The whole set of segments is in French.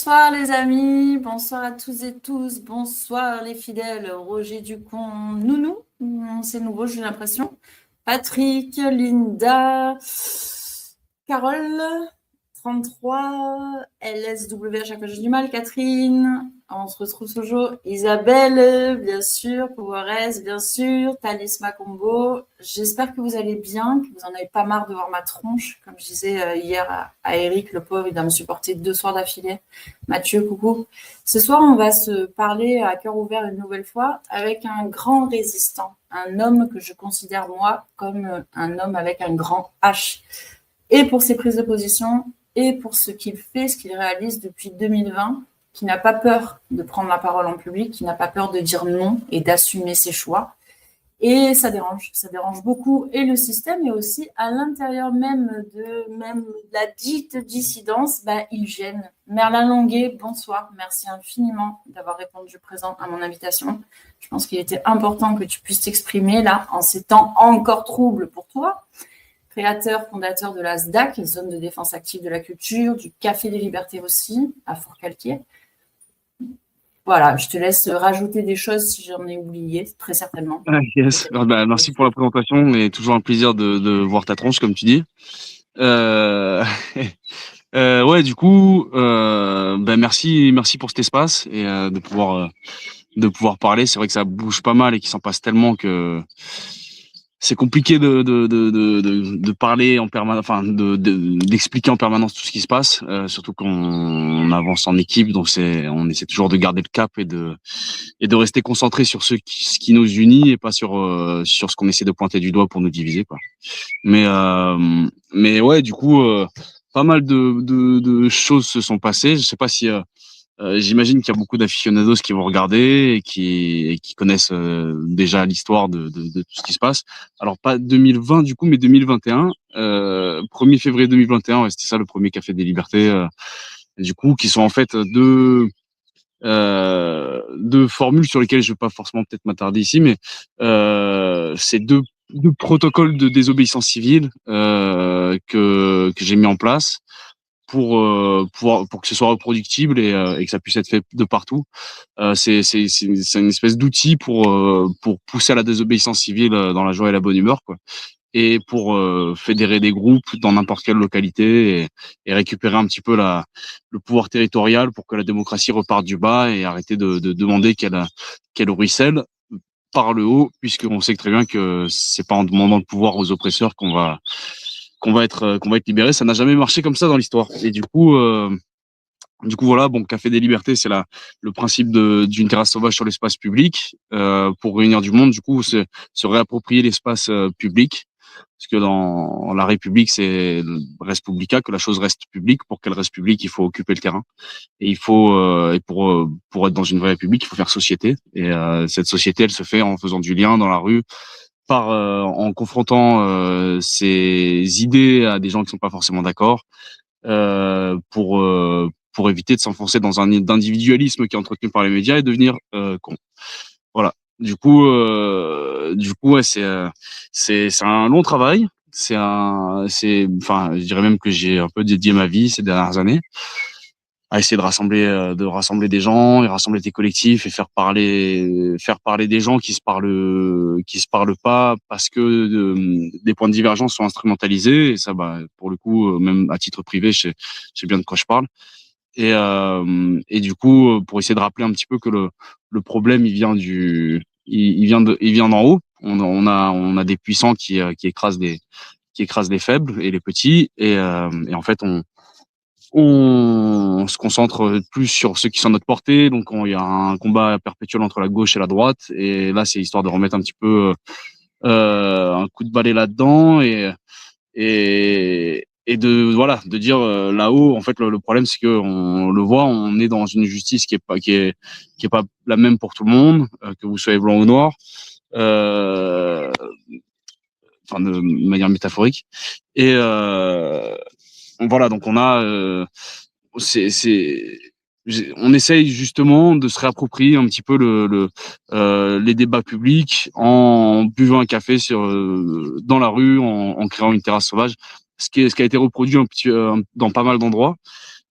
Bonsoir les amis, bonsoir à tous et tous, bonsoir les fidèles, Roger Ducon, Nounou, c'est nouveau j'ai l'impression, Patrick, Linda, Carole, 33, LSW à chaque fois j'ai du mal, Catherine, on se retrouve toujours, Isabelle, bien sûr, Powerès, bien sûr, Talisma Combo, j'espère que vous allez bien, que vous en avez pas marre de voir ma tronche, comme je disais hier à Eric, le pauvre, il doit me supporter 2 soirs d'affilée. Mathieu, coucou. Ce soir, on va se parler à cœur ouvert une nouvelle fois avec un grand résistant, un homme que je considère moi comme un homme avec un grand H. Et pour ses prises de position, et pour ce qu'il fait, ce qu'il réalise depuis 2020, qui n'a pas peur de prendre la parole en public, qui n'a pas peur de dire non et d'assumer ses choix. Et ça dérange beaucoup et le système et aussi à l'intérieur même de la dite dissidence, il gêne. Merlin Longuet, bonsoir, merci infiniment d'avoir répondu présent à mon invitation. Je pense qu'il était important que tu puisses t'exprimer là en ces temps encore troubles pour toi. Créateur, fondateur de la SDAC, zone de défense active de la culture, du Café des Libertés aussi, à Fort-Calquier. Voilà, je te laisse rajouter des choses si j'en ai oublié, très certainement. Yes. Merci pour la présentation et toujours un plaisir de voir ta tronche, comme tu dis. Ouais, du coup, merci pour cet espace et de pouvoir parler. C'est vrai que ça bouge pas mal et qu'il s'en passe tellement que c'est compliqué de parler en permanence, enfin d'expliquer en permanence tout ce qui se passe, surtout qu'on avance en équipe, donc on essaie toujours de garder le cap et de rester concentré sur ce qui nous unit et pas sur ce qu'on essaie de pointer du doigt pour nous diviser, quoi. Mais ouais, du coup, pas mal de choses se sont passées. Je sais pas si j'imagine qu'il y a beaucoup d'aficionados qui vont regarder et qui connaissent déjà l'histoire de tout ce qui se passe. Alors pas 2020 du coup, mais 2021. 1er février 2021, ouais, c'était ça le premier Café des Libertés. Du coup, qui sont en fait deux formules sur lesquelles je vais pas forcément peut-être m'attarder ici, mais c'est deux protocoles de désobéissance civile que j'ai mis en place pour que ce soit reproductible et que ça puisse être fait de partout. C'est une espèce d'outil pour pousser à la désobéissance civile dans la joie et la bonne humeur, quoi, et pour fédérer des groupes dans n'importe quelle localité et récupérer un petit peu le pouvoir territorial pour que la démocratie reparte du bas et arrêter de demander qu'elle ruisselle par le haut, puisqu'on sait très bien que c'est pas en demandant le pouvoir aux oppresseurs qu'on va être libéré. Ça n'a jamais marché comme ça dans l'histoire. Et du coup, voilà, bon, Café des Libertés, c'est le principe d'une terrasse sauvage sur l'espace public, pour réunir du monde. Du coup, se réapproprier l'espace public, parce que dans la République, c'est res publica, que la chose reste publique. Pour qu'elle reste publique, il faut occuper le terrain. Et pour être dans une vraie République, il faut faire société. Et cette société, elle se fait en faisant du lien dans la rue, en confrontant ses idées à des gens qui sont pas forcément d'accord, pour éviter de s'enfoncer dans un individualisme qui est entretenu par les médias et devenir con. Voilà. Du coup, ouais, c'est un long travail. Enfin, je dirais même que j'ai un peu dédié ma vie ces dernières années à essayer de rassembler des gens et rassembler des collectifs et faire parler des gens qui se parlent pas parce que des points de divergence sont instrumentalisés. Et ça, pour le coup, même à titre privé, je sais bien de quoi je parle. Et du coup, pour essayer de rappeler un petit peu que le problème, il vient d'en haut. On a des puissants qui écrasent les faibles et les petits. Et en fait, on se concentre plus sur ceux qui sont à notre portée. Donc, il y a un combat perpétuel entre la gauche et la droite. Et là, c'est histoire de remettre un petit peu un coup de balai là-dedans et de dire là-haut, en fait, le problème, c'est que on le voit, on est dans une justice qui est pas la même pour tout le monde, que vous soyez blanc ou noir. Enfin, de manière métaphorique. Et voilà, donc on essaye justement de se réapproprier un petit peu les débats publics en buvant un café dans la rue, en créant une terrasse sauvage, ce qui a été reproduit un petit dans pas mal d'endroits.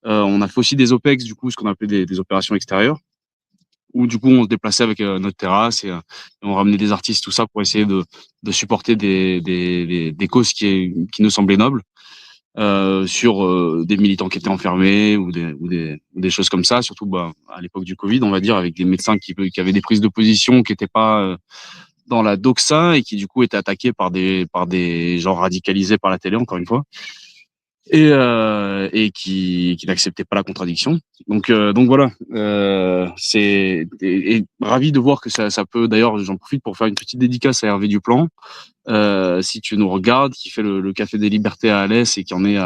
On a fait aussi des OPEX, du coup, ce qu'on appelait des opérations extérieures, où du coup on se déplaçait avec notre terrasse et on ramenait des artistes, tout ça, pour essayer de supporter des causes qui nous semblaient nobles, sur des militants qui étaient enfermés ou des choses comme ça, surtout à l'époque du Covid, on va dire, avec des médecins qui avaient des prises de position qui n'étaient pas dans la doxa et qui du coup étaient attaqués par des gens radicalisés par la télé, encore une fois, et qui n'acceptaient pas la contradiction. Donc voilà, et ravi de voir que ça peut. D'ailleurs, j'en profite pour faire une petite dédicace à Hervé Duplan, si tu nous regardes, qui fait le Café des Libertés à Alès et qui en est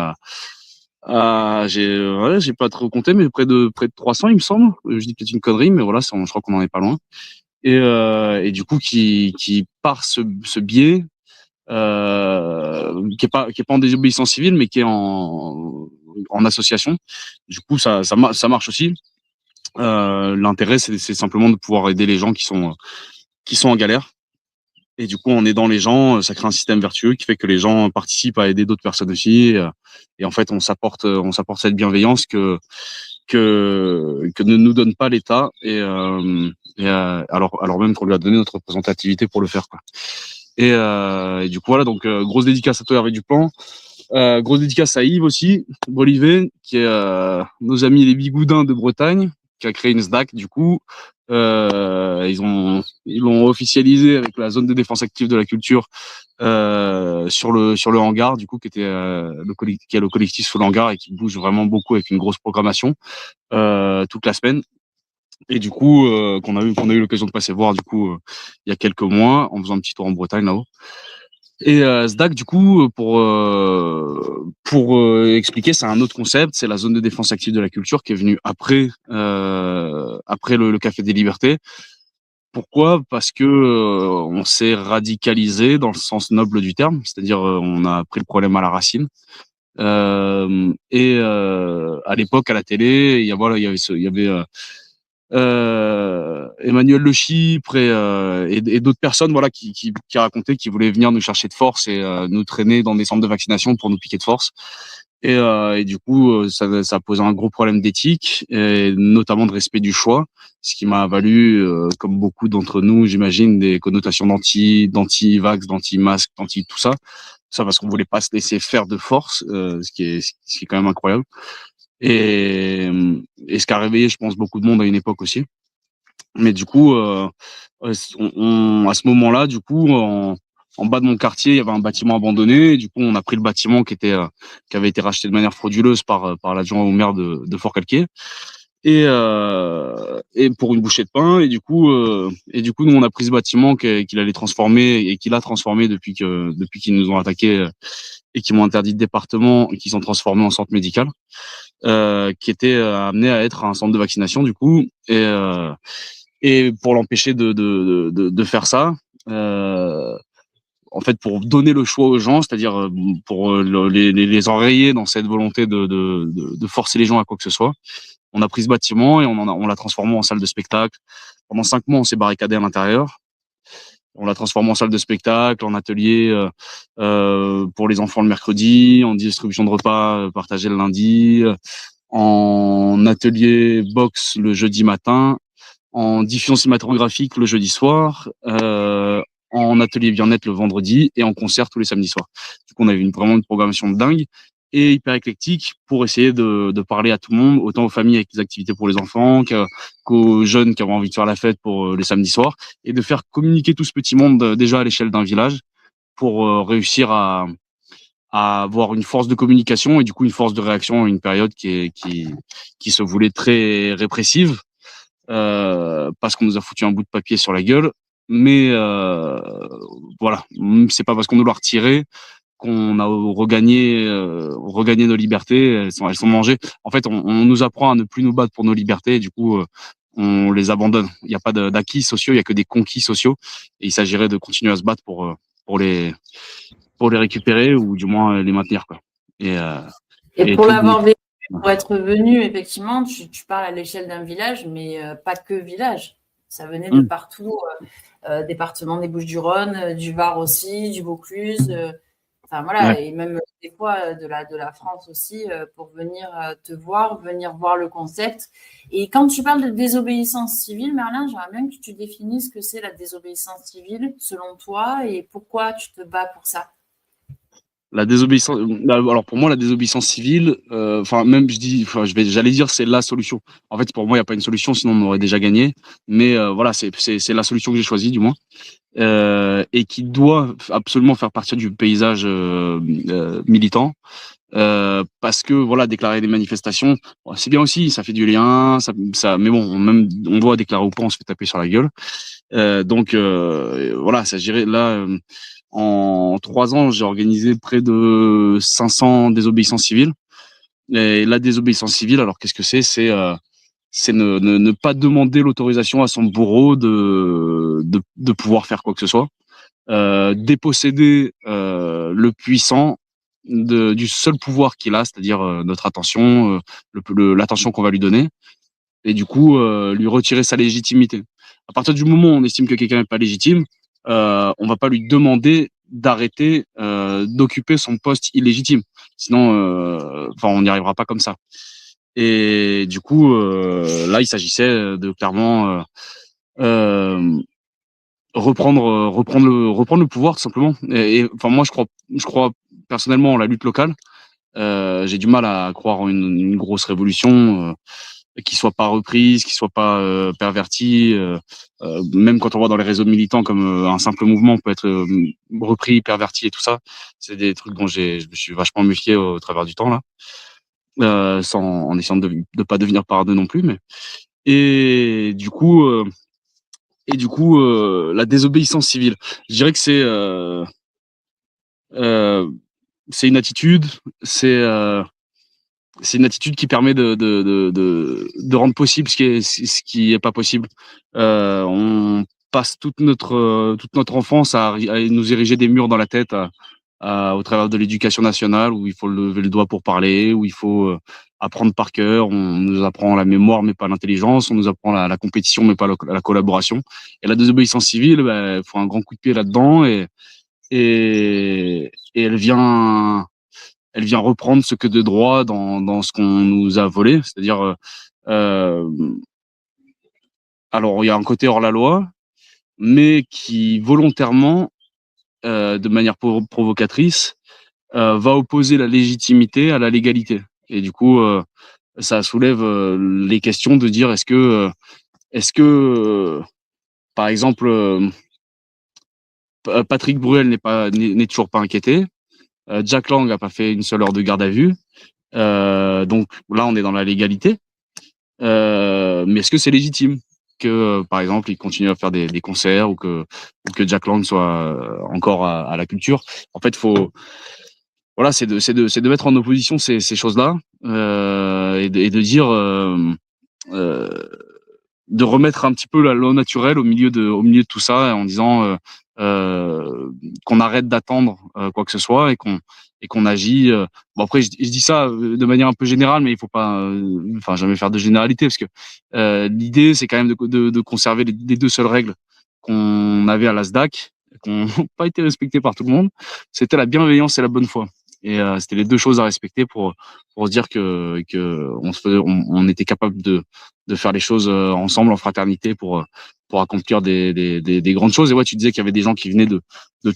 j'ai pas trop compté, mais près de 300, il me semble. Je dis peut-être une connerie, mais voilà, je crois qu'on en est pas loin. Et du coup, qui par ce biais, qui est pas en désobéissance civile, mais qui est en association. Du coup, ça marche aussi. L'intérêt, c'est simplement de pouvoir aider les gens qui sont en galère. Et du coup, en aidant les gens, ça crée un système vertueux qui fait que les gens participent à aider d'autres personnes aussi. Et en fait, on s'apporte cette bienveillance que ne nous donne pas l'État. Alors même qu'on lui a donné notre représentativité pour le faire, quoi. Et du coup, voilà, donc grosse dédicace à toi, Hervé Duplan. Grosse dédicace à Yves aussi, Bolivet, qui est nos amis les Bigoudins de Bretagne, qui a créé une SDAC, du coup. Ils l'ont officialisé avec la zone de défense active de la culture sur le hangar, du coup, qui est le collectif sur le hangar et qui bouge vraiment beaucoup avec une grosse programmation toute la semaine. Et du coup, qu'on a eu l'occasion de passer voir, du coup, il y a quelques mois, en faisant un petit tour en Bretagne là-haut. Et SDAC, du coup, pour expliquer, c'est un autre concept, c'est la zone de défense active de la culture qui est venue après le Café des Libertés. Pourquoi? Parce que on s'est radicalisé dans le sens noble du terme, c'est-à-dire on a pris le problème à la racine. À l'époque, à la télé, il y avait Emmanuel Le Chypre et d'autres personnes, voilà, qui racontaient qu'ils voulaient venir nous chercher de force et nous traîner dans des centres de vaccination pour nous piquer de force. Et du coup, ça pose un gros problème d'éthique, et notamment de respect du choix, ce qui m'a valu, comme beaucoup d'entre nous, j'imagine, des connotations d'anti-vax, d'anti-masque, d'anti tout ça. Ça parce qu'on voulait pas se laisser faire de force, ce qui est quand même incroyable. Et, et ce qui a réveillé, je pense, beaucoup de monde à une époque aussi. Mais du coup, à ce moment-là, du coup, en bas de mon quartier, il y avait un bâtiment abandonné. Et du coup, on a pris le bâtiment qui avait été racheté de manière frauduleuse par l'adjoint au maire de Fort-Calquier. Et pour une bouchée de pain. Et du coup, nous, on a pris ce bâtiment qu'il allait transformer et qu'il a transformé depuis qu'ils nous ont attaqués et qu'ils m'ont interdit de département et qu'ils sont transformés en centre médical, qui était amené à être un centre de vaccination, du coup. Et pour l'empêcher de faire ça, en fait, pour donner le choix aux gens, c'est-à-dire pour les enrayer dans cette volonté de forcer les gens à quoi que ce soit, on a pris ce bâtiment et on l'a transformé en salle de spectacle. Pendant 5 mois, on s'est barricadé à l'intérieur. On l'a transformé en salle de spectacle, en atelier pour les enfants le mercredi, en distribution de repas partagés le lundi, en atelier boxe le jeudi matin, en diffusion cinématographique le jeudi soir, en atelier bien-être le vendredi et en concert tous les samedis soirs. Du coup, on avait vraiment une programmation de dingue et hyper éclectique pour essayer de parler à tout le monde, autant aux familles avec des activités pour les enfants qu'aux jeunes qui avaient envie de faire la fête pour les samedis soirs, et de faire communiquer tout ce petit monde déjà à l'échelle d'un village pour réussir à avoir une force de communication et du coup une force de réaction à une période qui se voulait très répressive, parce qu'on nous a foutu un bout de papier sur la gueule. Mais voilà, c'est pas parce qu'on nous l'a retiré qu'on a regagné nos libertés. Elles sont mangées. En fait, on nous apprend à ne plus nous battre pour nos libertés, et du coup, on les abandonne. Il n'y a pas d'acquis sociaux, il y a que des conquis sociaux. Et il s'agirait de continuer à se battre pour les récupérer, ou du moins les maintenir, quoi. Et pour l'avoir vécu, pour être venu, effectivement, tu parles à l'échelle d'un village, mais pas que village. Ça venait de partout, département des Bouches-du-Rhône, du Var aussi, du Vaucluse. Enfin Ouais. voilà, et même des fois de la France aussi pour venir te voir, venir voir le concept. Et quand tu parles de désobéissance civile, Merlin, j'aimerais bien que tu définisses ce que c'est la désobéissance civile selon toi et pourquoi tu te bats pour ça. La désobéissance. Alors pour moi, la désobéissance civile, enfin même j'allais dire c'est la solution. En fait, pour moi, il n'y a pas une solution, sinon on aurait déjà gagné. Mais voilà, c'est la solution que j'ai choisie du moins, et qui doit absolument faire partie du paysage militant. Parce que voilà, déclarer des manifestations, bon, c'est bien aussi, ça fait du lien, mais bon, même on doit déclarer ou pas, on se fait taper sur la gueule. Donc voilà, ça gérer là. En 3 ans, j'ai organisé près de 500 désobéissances civiles. Et la désobéissance civile, alors qu'est-ce que c'est? C'est ne pas demander l'autorisation à son bourreau de pouvoir faire quoi que ce soit. Déposséder le puissant du seul pouvoir qu'il a, c'est-à-dire notre attention, l'attention qu'on va lui donner, et du coup lui retirer sa légitimité. À partir du moment où on estime que quelqu'un n'est pas légitime, on va pas lui demander d'arrêter d'occuper son poste illégitime. Sinon, enfin, on n'y arrivera pas comme ça. Et du coup, là, il s'agissait de clairement euh, reprendre le pouvoir tout simplement. Enfin, moi, je crois personnellement en la lutte locale. J'ai du mal à croire en une grosse révolution qui soit pas reprise, qui soit pas pervertie. Même quand on voit dans les réseaux militants comme un simple mouvement peut être repris, perverti et tout ça, c'est des trucs dont je me suis vachement méfié au travers du temps là, en essayant de pas devenir parano non plus. Mais et du coup, euh, la désobéissance civile, je dirais que euh, c'est une attitude, c'est une attitude qui permet de rendre possible ce qui est pas possible. On passe toute notre enfance à nous ériger des murs dans la tête au travers de l'éducation nationale où il faut lever le doigt pour parler, où il faut apprendre par cœur. On nous apprend la mémoire mais pas l'intelligence, on nous apprend la compétition mais pas la collaboration. Et la désobéissance civile, il faut un grand coup de pied là-dedans et elle vient reprendre ce que de droit dans ce qu'on nous a volé, c'est-à-dire euh, alors il y a un côté hors la loi, mais qui volontairement, de manière provocatrice, va opposer la légitimité à la légalité. Et du coup, ça soulève les questions de dire est-ce que par exemple, Patrick Bruel n'est toujours pas inquiété, Jack Lang n'a pas fait une seule heure de garde à vue, donc là on est dans la légalité. Mais est-ce que c'est légitime que, par exemple, il continue à faire des concerts ou que Jack Lang soit encore à la culture? En fait, voilà, c'est de mettre en opposition ces choses-là et de dire, euh, de remettre un petit peu la loi naturelle au milieu de tout ça en disant qu'on arrête d'attendre quoi que ce soit et qu'on agit. Bon après, je dis ça de manière un peu générale, mais il faut pas, enfin jamais faire de généralité parce que l'idée c'est quand même de conserver les deux seules règles qu'on avait à l'ASDAC, qui n'ont pas été respectées par tout le monde. C'était la bienveillance et la bonne foi. Et c'était les deux choses à respecter pour se dire que on était capable de faire les choses ensemble en fraternité pour accomplir des grandes choses. Et ouais, tu disais qu'il y avait des gens qui venaient de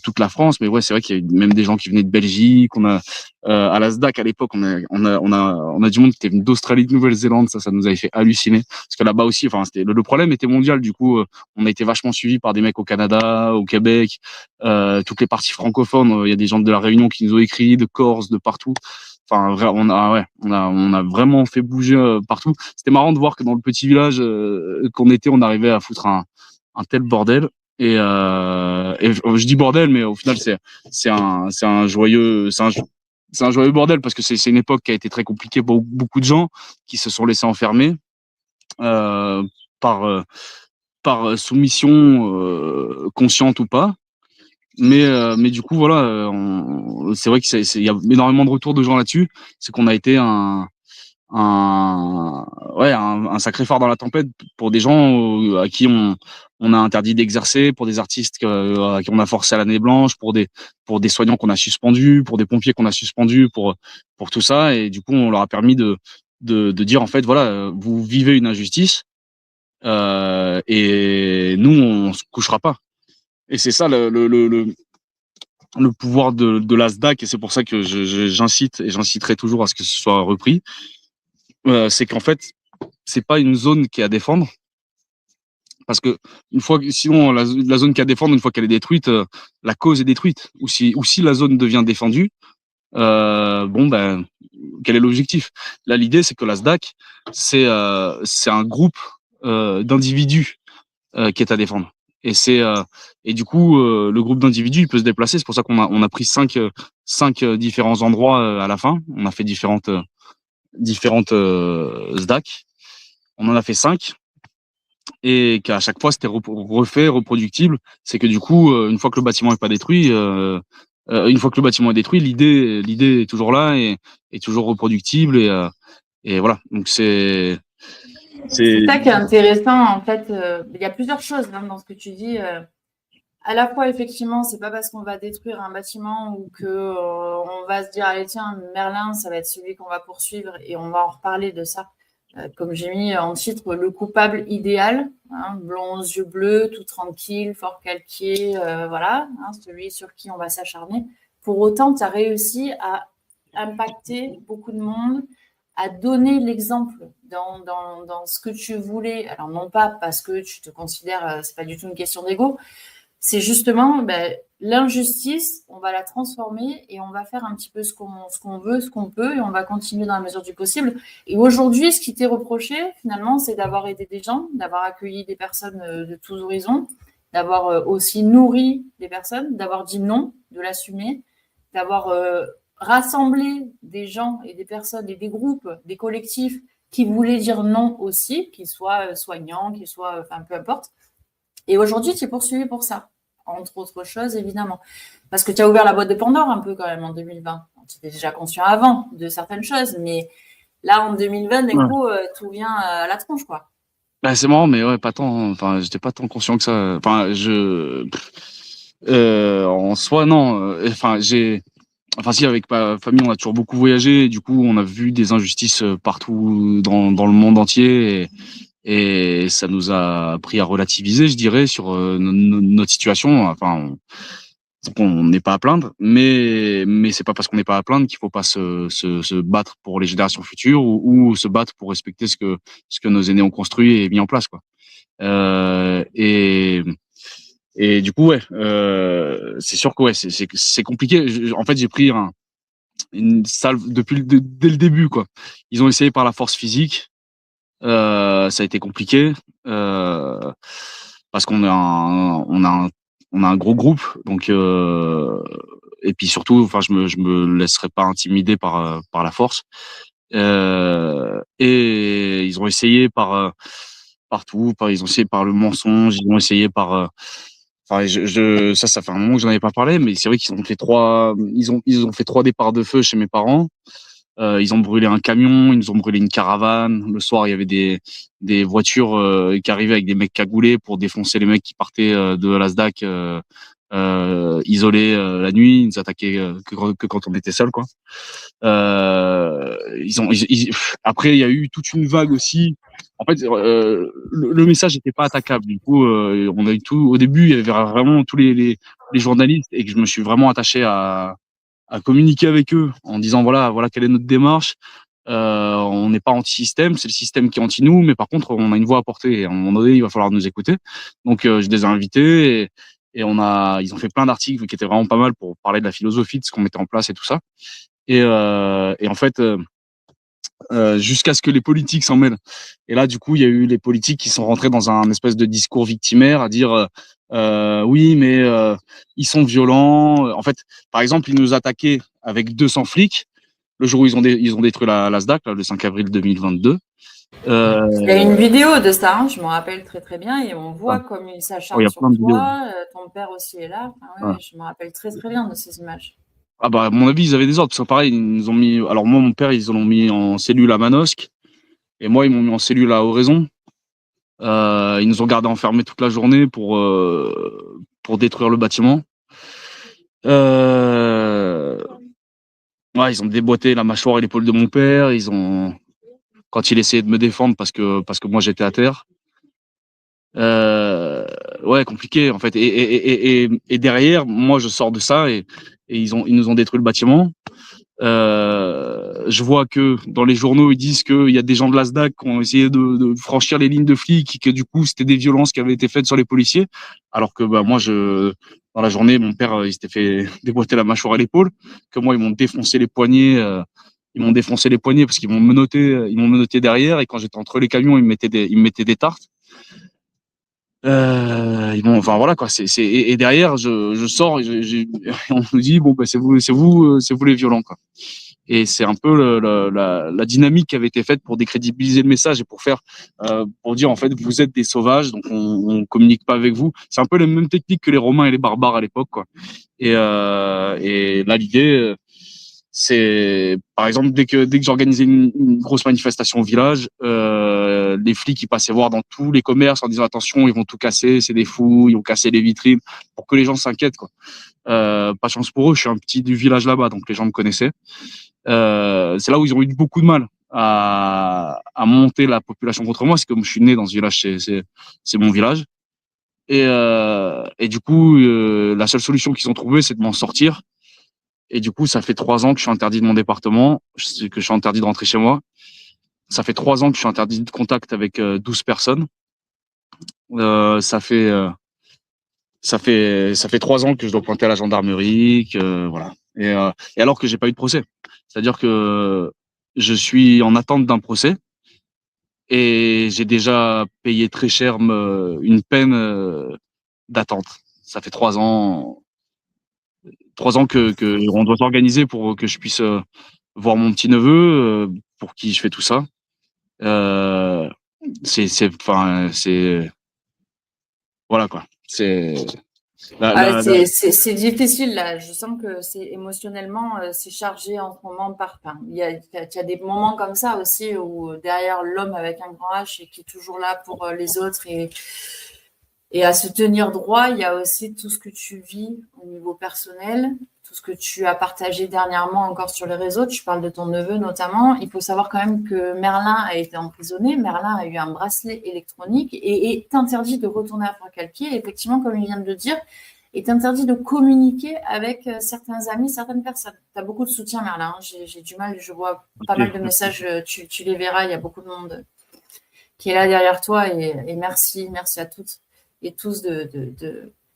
toute la France, mais ouais, c'est vrai qu'il y a même des gens qui venaient de Belgique. On a à la SDAC à l'époque, on a du monde qui était venu d'Australie, de Nouvelle-Zélande. Ça nous avait fait halluciner parce que là-bas aussi, enfin, le problème était mondial. Du coup, on a été vachement suivi par des mecs au Canada, au Québec, toutes les parties francophones. Il y a des gens de la Réunion qui nous ont écrit, de Corse, de partout. Enfin, on a vraiment fait bouger partout. C'était marrant de voir que dans le petit village qu'on était, on arrivait à foutre un tel bordel. Et je dis bordel, mais au final, c'est un joyeux, c'est un joyeux bordel parce que c'est une époque qui a été très compliquée pour beaucoup de gens qui se sont laissés enfermer euh, par, euh, par soumission consciente ou pas. Mais du coup, voilà, c'est vrai qu'il y a énormément de retours de gens là-dessus. C'est qu'on a été un sacré phare dans la tempête pour des gens à qui on a interdit d'exercer, pour des artistes à qui on a forcé à l'année blanche, pour des soignants qu'on a suspendus, pour des pompiers qu'on a suspendus, pour tout ça. Et du coup, on leur a permis de dire en fait, voilà, vous vivez une injustice et nous, on se couchera pas. Et c'est ça le pouvoir de la SDAC, et c'est pour ça que j'incite et j'inciterai toujours à ce que ce soit repris. C'est qu'en fait, c'est pas une zone qui est à défendre, parce que sinon la zone qui est à défendre, une fois qu'elle est détruite, la cause est détruite. Ou si la zone devient défendue, quel est l'objectif? Là, l'idée, c'est que la SDAC, c'est un groupe d'individus qui est à défendre. Et du coup, le groupe d'individus, il peut se déplacer. C'est pour ça qu'on a pris cinq différents endroits à la fin. On a fait différentes SDAC. On en a fait 5, et qu'à chaque fois c'était refait, reproductible. C'est que du coup, une fois que le bâtiment est pas détruit, une fois que le bâtiment est détruit, l'idée est toujours là et est toujours reproductible, et voilà. Donc c'est ça qui est intéressant en fait. Il y a plusieurs choses dans ce que tu dis. À la fois, effectivement, c'est pas parce qu'on va détruire un bâtiment ou que on va se dire allez tiens, Merlin, ça va être celui qu'on va poursuivre, et on va en reparler de ça. Comme j'ai mis en titre, le coupable idéal, hein, blond aux yeux bleus, tout tranquille, fort calquier, voilà, hein, celui sur qui on va s'acharner. Pour autant, tu as réussi à impacter beaucoup de monde, à donner l'exemple dans ce que tu voulais. Alors, non pas parce que tu te considères, c'est pas du tout une question d'ego, c'est justement l'injustice, on va la transformer et on va faire un petit peu ce qu'on veut, ce qu'on peut, et on va continuer dans la mesure du possible. Et aujourd'hui, ce qui t'est reproché, finalement, c'est d'avoir aidé des gens, d'avoir accueilli des personnes de tous horizons, d'avoir aussi nourri des personnes, d'avoir dit non, de l'assumer, d'avoir rassemblé des gens et des personnes et des groupes, des collectifs qui voulaient dire non aussi, qu'ils soient soignants, qu'ils soient, enfin, peu importe. Et aujourd'hui, tu es poursuivi pour ça, entre autres choses, évidemment. Parce que tu as ouvert la boîte de Pandore un peu quand même en 2020. Tu étais déjà conscient avant de certaines choses, mais là, en 2020, d'un coup, tout vient à la tronche, quoi. Bah, c'est marrant, mais ouais, pas tant. Enfin, j'étais pas tant conscient que ça. Enfin, en soi, non. Enfin, si, avec ma famille, on a toujours beaucoup voyagé. Et du coup, on a vu des injustices partout dans le monde entier. Et ça nous a appris à relativiser, je dirais, sur notre situation. Enfin, on n'est pas à plaindre, mais c'est pas parce qu'on n'est pas à plaindre qu'il faut pas se battre pour les générations futures, ou se battre pour respecter ce que nos aînés ont construit et mis en place, quoi. Et du coup, ouais, c'est sûr que ouais, c'est compliqué. En fait, j'ai pris une salve dès le début, quoi. Ils ont essayé par la force physique. Ça a été compliqué parce qu'on on a un gros groupe, donc et puis surtout, enfin, je me laisserai pas intimider par la force. Et ils ont essayé partout, ils ont essayé par le mensonge, ils ont essayé par enfin, ça fait un moment que j'en avais pas parlé, mais c'est vrai qu'ils ont fait ils ont fait 3 départs de feu chez mes parents. Ils ont brûlé un camion, ils nous ont brûlé une caravane. Le soir, il y avait des voitures qui arrivaient avec des mecs cagoulés pour défoncer les mecs qui partaient de la SDAC isolés la nuit. Ils nous attaquaient que quand on était seuls, quoi. Après, il y a eu toute une vague aussi. En fait, le message n'était pas attaquable. Du coup, on a eu tout. Au début, il y avait vraiment tous les journalistes, et que je me suis vraiment attaché à communiquer avec eux en disant voilà quelle est notre démarche. On n'est pas anti-système, c'est le système qui est anti-nous, mais par contre on a une voix à porter, et à un moment donné il va falloir nous écouter. Donc je les ai invités, et ils ont fait plein d'articles qui étaient vraiment pas mal pour parler de la philosophie, de ce qu'on mettait en place et tout ça. Et en fait jusqu'à ce que les politiques s'en mêlent. Et là, du coup, il y a eu les politiques qui sont rentrés dans un espèce de discours victimaire à dire oui, mais ils sont violents. En fait, par exemple, ils nous attaquaient avec 200 flics le jour où ils ont détruit la SDAC, là, le 5 avril 2022. Il y a une vidéo de ça, hein, je me rappelle très très bien, et on voit comme il il y s'acharne a sur plein de vidéos. toi, ton père aussi est là. Enfin, oui, je me rappelle très très bien de ces images. Ah bah, à mon avis, ils avaient des ordres, parce que pareil, ils nous ont mis. Alors moi, mon père, ils l'ont mis en cellule à Manosque, et moi, ils m'ont mis en cellule à Oraison. Ils nous ont gardés enfermés toute la journée pour détruire le bâtiment. Euh, ouais, ils ont déboîté la mâchoire et l'épaule de mon père. Quand il essayait de me défendre parce que moi j'étais à terre. Euh, ouais, compliqué en fait. Et derrière, moi je sors de ça et ils nous ont détruit le bâtiment. Je vois que dans les journaux, ils disent qu'il y a des gens de la SDAC qui ont essayé de franchir les lignes de flics et que du coup, c'était des violences qui avaient été faites sur les policiers. Alors que bah, moi, dans la journée, mon père, il s'était fait déboîter la mâchoire à l'épaule, que moi, ils m'ont défoncé les poignets. Ils m'ont défoncé les poignets parce qu'ils m'ont menotté derrière et quand j'étais entre les camions, ils me mettaient des tartes. Enfin voilà quoi. Et derrière, je sors, on nous dit bon bah c'est vous les violents quoi. Et c'est un peu la dynamique qui avait été faite pour décrédibiliser le message et pour dire en fait vous êtes des sauvages, donc on communique pas avec vous. C'est un peu les mêmes techniques que les Romains et les barbares à l'époque, quoi. Et là l'idée, c'est par exemple dès que j'organisais une grosse manifestation au village, les flics ils passaient voir dans tous les commerces en disant attention ils vont tout casser, c'est des fous, ils vont casser les vitrines pour que les gens s'inquiètent quoi. Pas chance pour eux, je suis un petit du village là-bas donc les gens me connaissaient. C'est là où ils ont eu beaucoup de mal à monter la population contre moi. C'est comme je suis né dans ce village, c'est mon village. Et du coup, la seule solution qu'ils ont trouvée, c'est de m'en sortir. Et du coup, ça fait 3 ans que je suis interdit de mon département, que je suis interdit de rentrer chez moi. Ça fait 3 ans que je suis interdit de contact avec 12 personnes. Euh, ça fait, euh, ça fait 3 ans que je dois pointer à la gendarmerie, voilà. Et alors que j'ai pas eu de procès. C'est-à-dire que je suis en attente d'un procès et j'ai déjà payé très cher une peine d'attente. Ça fait 3 ans, 3 ans que on doit s'organiser pour que je puisse voir mon petit neveu, pour qui je fais tout ça. Euh, enfin, voilà quoi. C'est C'est difficile là. Je sens que c'est émotionnellement, c'est chargé en ce moment par. Enfin, il y a des moments comme ça aussi où derrière l'homme avec un grand H et qui est toujours là pour les autres et à se tenir droit, il y a aussi tout ce que tu vis au niveau personnel, tout ce que tu as partagé dernièrement encore sur les réseaux. Tu parles de ton neveu notamment. Il faut savoir quand même que Merlin a été emprisonné. Merlin a eu un bracelet électronique et est interdit de retourner à Forcalquier. Effectivement, comme il vient de le dire, est interdit de communiquer avec certains amis, certaines personnes. Tu as beaucoup de soutien, Merlin. J'ai du mal, je vois pas mal de messages. Tu les verras, il y a beaucoup de monde qui est là derrière toi et merci à toutes et tous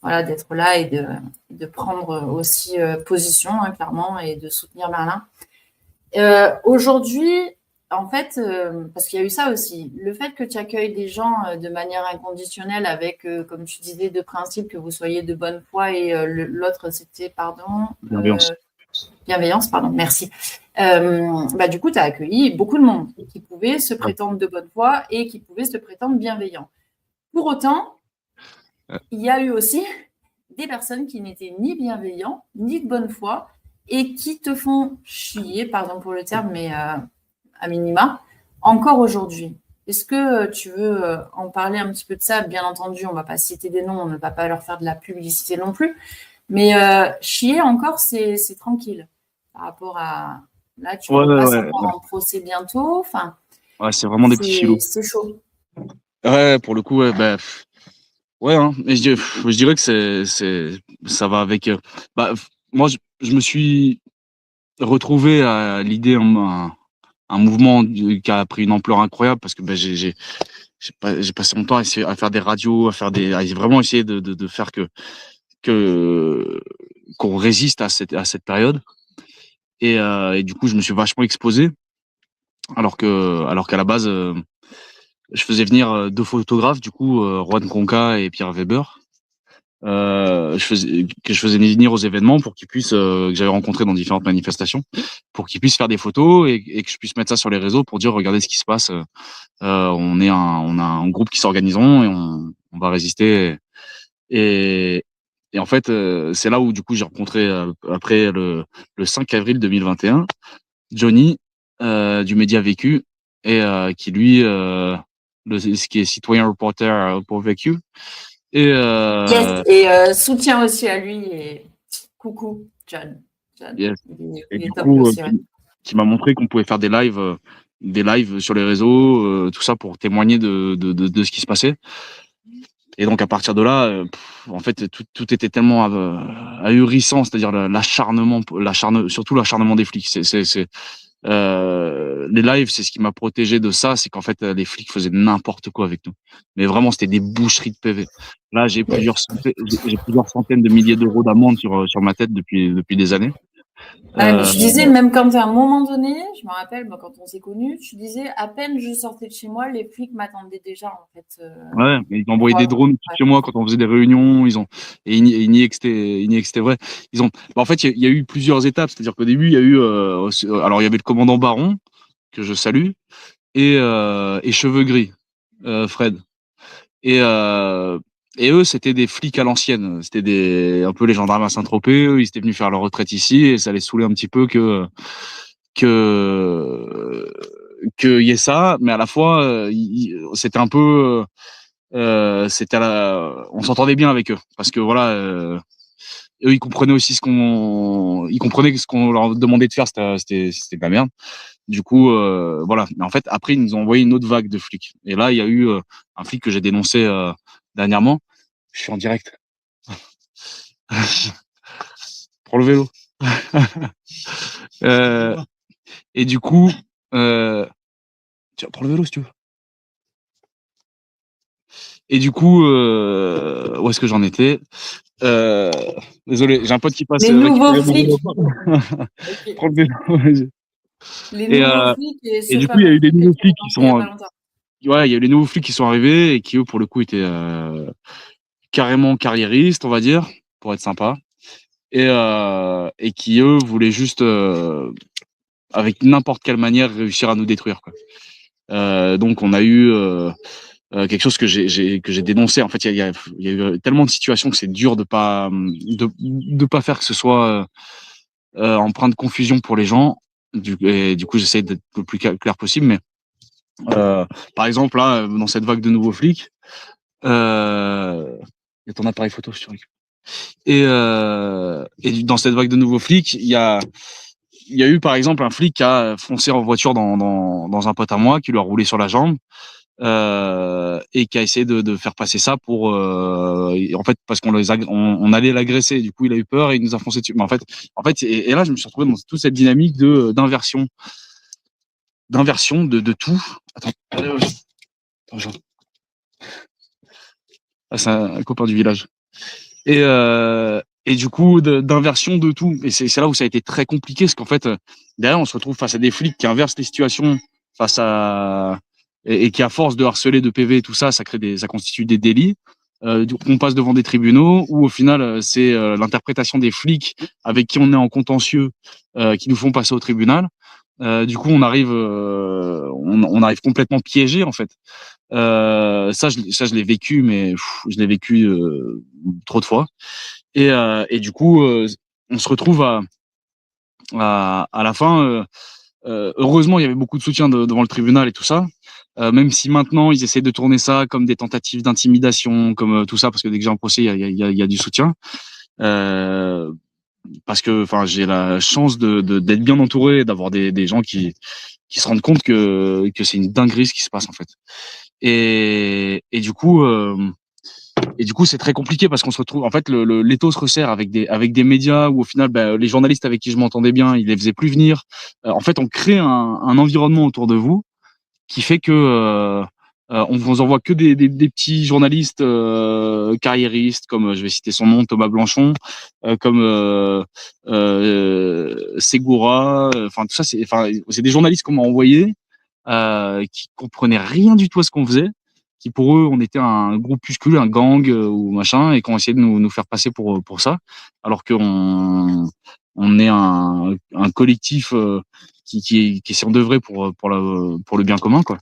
voilà, d'être là et de prendre aussi position, hein, clairement, et de soutenir Merlin. Aujourd'hui, en fait, parce qu'il y a eu ça aussi, le fait que tu accueilles des gens de manière inconditionnelle avec, comme tu disais, deux principes, que vous soyez de bonne foi et l'autre, c'était, pardon, bienveillance, pardon, merci. Du coup, tu as accueilli beaucoup de monde qui pouvait se prétendre de bonne foi et qui pouvait se prétendre bienveillant. Pour autant, il y a eu aussi des personnes qui n'étaient ni bienveillants, ni de bonne foi, et qui te font chier, pardon pour le terme, mais à minima, encore aujourd'hui. Est-ce que tu veux en parler un petit peu de ça? Bien entendu, on ne va pas citer des noms, on ne va pas leur faire de la publicité non plus, mais chier encore, c'est tranquille. Par rapport à... Là, tu passes en procès bientôt. Enfin, ouais, c'est vraiment des petits filous. C'est chaud. Ouais, pour le coup, ouais, ouais, hein. Mais je dirais que ça va avec. Moi, je me suis retrouvé à l'idée un mouvement qui a pris une ampleur incroyable parce que j'ai passé mon temps à faire des radios, à vraiment essayer de faire qu'on résiste à cette période. Et du coup, je me suis vachement exposé, alors qu'à la base, je faisais venir 2 photographes, du coup, Juan Conca et Pierre Weber. Je faisais venir aux événements pour qu'ils puissent, que j'avais rencontrés dans différentes manifestations, pour qu'ils puissent faire des photos et que je puisse mettre ça sur les réseaux pour dire regardez ce qui se passe. On a un groupe qui s'organisons et on va résister. Et Et en fait, c'est là où du coup j'ai rencontré après le 5 avril 2021 Johnny du Média Vécu et qui lui ce qui est citoyen reporter pour Vécu et Yes, et soutien aussi à lui et coucou John. yes. Et Il du est top lui coup aussi. Ouais. qui m'a montré qu'on pouvait faire des lives sur les réseaux, tout ça pour témoigner de ce qui se passait. Et donc à partir de là, en fait, tout était tellement ahurissant, c'est-à-dire surtout l'acharnement des flics. Les lives, c'est ce qui m'a protégé de ça, c'est qu'en fait, les flics faisaient n'importe quoi avec nous. Mais vraiment, c'était des boucheries de PV. Là, j'ai plusieurs centaines de milliers d'euros d'amende sur ma tête depuis des années. Ah, mais je disais, même quand à un moment donné, je me rappelle, moi, quand on s'est connus, je disais, à peine je sortais de chez moi, les flics m'attendaient déjà, en fait. Ouais, ils ont envoyé des drones chez moi quand on faisait des réunions. Ils niaient que c'était vrai. En fait, il y a eu plusieurs étapes. C'est-à-dire qu'au début, il y a eu, alors il y avait le commandant Baron que je salue et Cheveux Gris, Fred. Et eux, c'était des flics à l'ancienne. C'était un peu les gendarmes à Saint-Tropez. Eux, ils étaient venus faire leur retraite ici et ça les saoulait un petit peu que qu'il y ait ça, mais à la fois, c'était un peu on s'entendait bien avec eux parce que voilà, eux ils comprenaient aussi ils comprenaient que ce qu'on leur demandait de faire c'était de la merde. Du coup, voilà. Mais en fait, après ils nous ont envoyé une autre vague de flics. Et là, il y a eu un flic que j'ai dénoncé dernièrement. Je suis en direct. Prends le vélo. Et du coup, tiens, prends le vélo si tu veux. Et du coup, où est-ce que j'en étais? Désolé, j'ai un pote qui passe Les nouveaux récupérer mon vélo. flics. Ok. Prends le vélo. Les Et, nouveaux flics, et et ce du coup, il y a eu fameux des flic que nouveaux tu as flics qui dénoncé il n'y a sont, pas longtemps. ouais, il y a eu les nouveaux flics qui sont arrivés et qui eux, pour le coup, étaient carrément carriéristes, on va dire, pour être sympa, et qui eux voulaient juste, avec n'importe quelle manière, réussir à nous détruire, quoi. Donc, on a eu quelque chose que j'ai dénoncé. En fait, il y a eu tellement de situations que c'est dur de pas faire que ce soit empreint de confusion pour les gens. Et du coup, j'essaie d'être le plus clair possible. Mais par exemple, là, dans cette vague de nouveaux flics, il y a ton appareil photo, je te récupère. Et dans cette vague de nouveaux flics, il y a eu par exemple un flic qui a foncé en voiture dans un pote à moi, qui lui a roulé sur la jambe. Et qui a essayé de faire passer ça pour en fait parce on allait l'agresser, du coup il a eu peur et il nous a foncé dessus. Mais en fait et là je me suis retrouvé dans toute cette dynamique d'inversion de tout. Attends, c'est un copain du village. Et du coup d'inversion de tout, et c'est là où ça a été très compliqué, parce qu'en fait derrière on se retrouve face à des flics qui inversent les situations face à et qui à force de harceler de PV et tout ça, ça constitue des délits. On passe devant des tribunaux où au final c'est l'interprétation des flics avec qui on est en contentieux qui nous font passer au tribunal. Du coup on arrive complètement piégé en fait. Ça je l'ai vécu, mais je l'ai vécu trop de fois. Et du coup on se retrouve à la fin. Heureusement, il y avait beaucoup de soutien devant le tribunal et tout ça. Même si maintenant ils essaient de tourner ça comme des tentatives d'intimidation, comme tout ça, parce que dès que j'ai un procès, il y a du soutien. Parce que, enfin, j'ai la chance d'être bien entouré, d'avoir des gens qui se rendent compte que c'est une dinguerie ce qui se passe en fait. Et du coup, c'est très compliqué parce qu'on se retrouve, en fait, l'étau se resserre avec des médias où au final, bah, les journalistes avec qui je m'entendais bien, ils les faisaient plus venir. En fait, on crée un environnement autour de vous qui fait que on vous envoie que des petits journalistes carriéristes, comme je vais citer son nom, Thomas Blanchon, comme Segura, enfin tout ça, c'est des journalistes qu'on m'a envoyés qui comprenaient rien du tout à ce qu'on faisait, qui pour eux on était un groupuscule, un gang ou machin, et qui ont essayé de nous faire passer pour ça, alors on est un collectif qui s'y d'œuvrer pour le bien commun, quoi.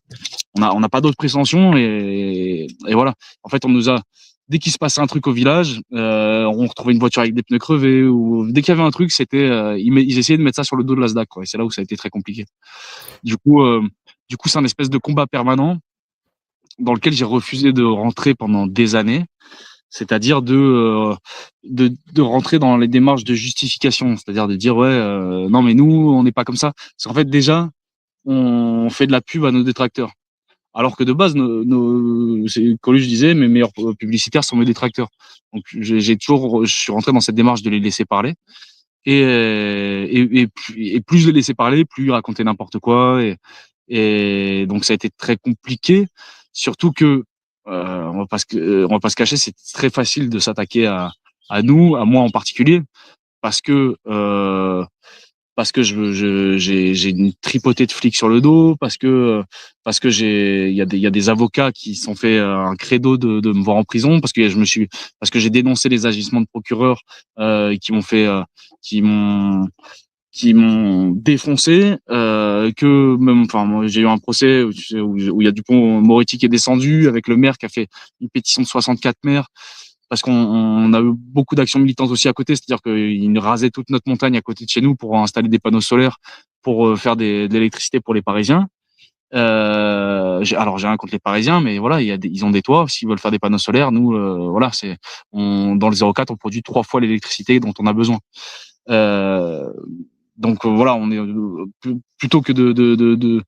On n'a pas d'autres prétentions, et voilà. En fait, on nous a dès qu'il se passait un truc au village, on retrouvait une voiture avec des pneus crevés, ou dès qu'il y avait un truc, c'était ils essayaient de mettre ça sur le dos de la SDAC, quoi. Et c'est là où ça a été très compliqué. Du coup, c'est un espèce de combat permanent dans lequel j'ai refusé de rentrer pendant des années, c'est-à-dire de rentrer dans les démarches de justification, c'est-à-dire de dire ouais, non mais nous on n'est pas comme ça. Parce qu'en fait déjà on fait de la pub à nos détracteurs. Alors que de base, c'est comme je disais, mes meilleurs publicitaires sont mes détracteurs. Donc je suis rentré dans cette démarche de les laisser parler. Et plus je les laissais parler, plus ils racontaient n'importe quoi. Et donc ça a été très compliqué. Surtout que on va pas se cacher, c'est très facile de s'attaquer à nous, à moi en particulier, parce que j'ai une tripotée de flics sur le dos, parce que il y a des avocats qui sont fait un credo de me voir en prison, parce que j'ai dénoncé les agissements de procureurs qui m'ont fait qui m'ont défoncé, que même, enfin, moi, j'ai eu un procès où il y a Dupond-Moretti qui est descendu avec le maire qui a fait une pétition de 64 maires, parce qu'on a eu beaucoup d'actions militantes aussi à côté, c'est-à-dire qu'ils rasaient toute notre montagne à côté de chez nous pour installer des panneaux solaires, pour faire de l'électricité pour les Parisiens. J'ai rien contre les Parisiens, mais voilà, ils ont des toits. S'ils veulent faire des panneaux solaires, nous, voilà, dans le 04, on produit 3 fois l'électricité dont on a besoin. Donc voilà, on est plutôt que de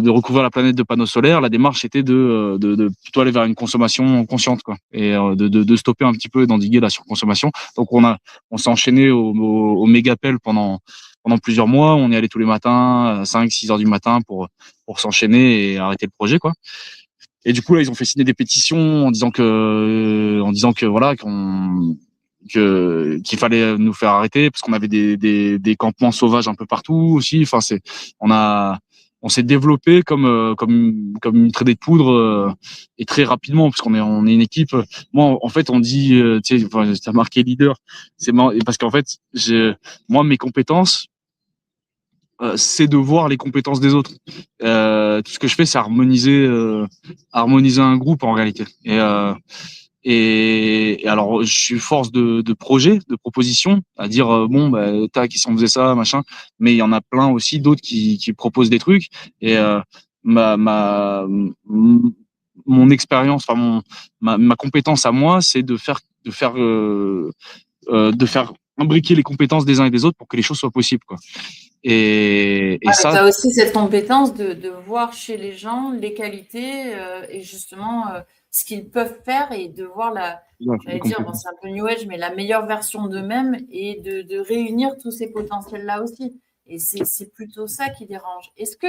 recouvrir la planète de panneaux solaires, la démarche était de plutôt aller vers une consommation consciente, quoi, et de stopper un petit peu et d'endiguer la surconsommation. Donc on s'est enchaîné au mégapel pendant plusieurs mois. On est allé tous les matins à 5-6 heures du matin pour s'enchaîner et arrêter le projet, quoi. Et du coup là, ils ont fait signer des pétitions en disant que voilà, qu'il fallait nous faire arrêter parce qu'on avait des campements sauvages un peu partout aussi. Enfin, on s'est développé comme une traînée de poudre, et très rapidement, parce on est une équipe. Moi, en fait, on dit, tu sais, enfin, t'as marqué leader. C'est parce qu'en fait, moi, mes compétences, c'est de voir les compétences des autres. Tout ce que je fais, c'est harmoniser un groupe en réalité. Et alors, je suis force de projet, de proposition, à dire bon, bah, tac, si on faisait ça, machin. Mais il y en a plein aussi d'autres qui proposent des trucs. Et mon expérience, enfin ma compétence à moi, c'est de faire imbriquer les compétences des uns et des autres pour que les choses soient possibles, quoi. Et ça. Tu as aussi cette compétence de voir chez les gens les qualités et justement ce qu'ils peuvent faire et de voir j'allais dire, bon, c'est un peu New Age, mais la meilleure version d'eux-mêmes et de réunir tous ces potentiels-là aussi. Et c'est plutôt ça qui dérange. Est-ce que,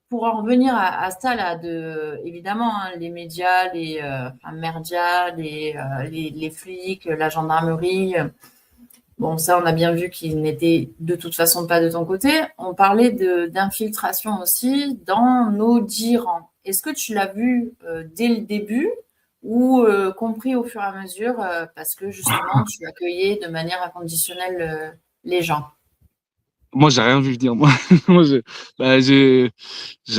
pour en revenir à ça, là, évidemment, hein, les médias, les merdias, les flics, la gendarmerie, bon, ça, on a bien vu qu'ils n'étaient de toute façon pas de ton côté. On parlait d'infiltration aussi dans nos 10 rangs. Est-ce que tu l'as vu dès le début ou compris au fur et à mesure parce que justement, tu accueillais de manière inconditionnelle les gens? Moi, j'ai rien vu venir. Moi, j'ai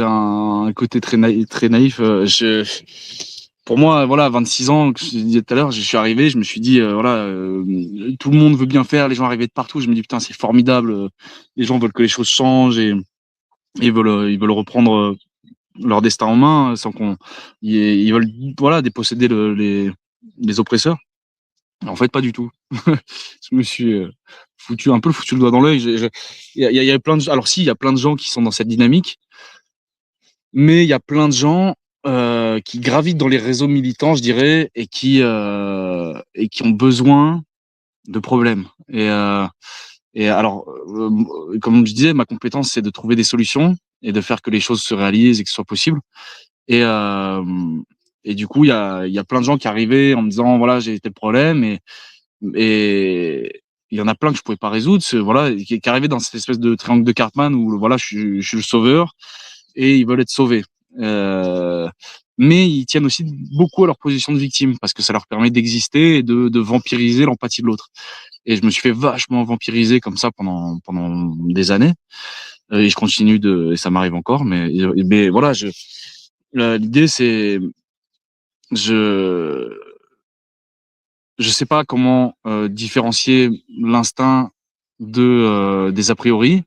un côté très naïf. Pour moi, voilà, 26 ans, que je disais tout à l'heure, je suis arrivé, je me suis dit, voilà, tout le monde veut bien faire, les gens arrivaient de partout. Je me dis, putain, c'est formidable. Les gens veulent que les choses changent et ils veulent reprendre leur destin en main sans ils veulent, voilà, déposséder les oppresseurs. En fait, pas du tout. Je me suis foutu le doigt dans l'œil. Il y a plein de, alors si, il y a plein de gens qui sont dans cette dynamique, mais il y a plein de gens qui gravitent dans les réseaux militants, je dirais, et qui ont besoin de problèmes. Et alors, comme je disais, ma compétence, c'est de trouver des solutions et de faire que les choses se réalisent et que ce soit possible. Et du coup, il y a plein de gens qui arrivaient en me disant, voilà, j'ai tel problème, et il y en a plein que je pouvais pas résoudre, voilà, qui arrivaient dans cette espèce de triangle de Cartman où voilà, je suis le sauveur et ils veulent être sauvés. Mais ils tiennent aussi beaucoup à leur position de victime parce que ça leur permet d'exister et de vampiriser l'empathie de l'autre. Et je me suis fait vachement vampiriser comme ça pendant des années. Et je continue et ça m'arrive encore, mais voilà, l'idée je je sais pas comment différencier l'instinct des a priori.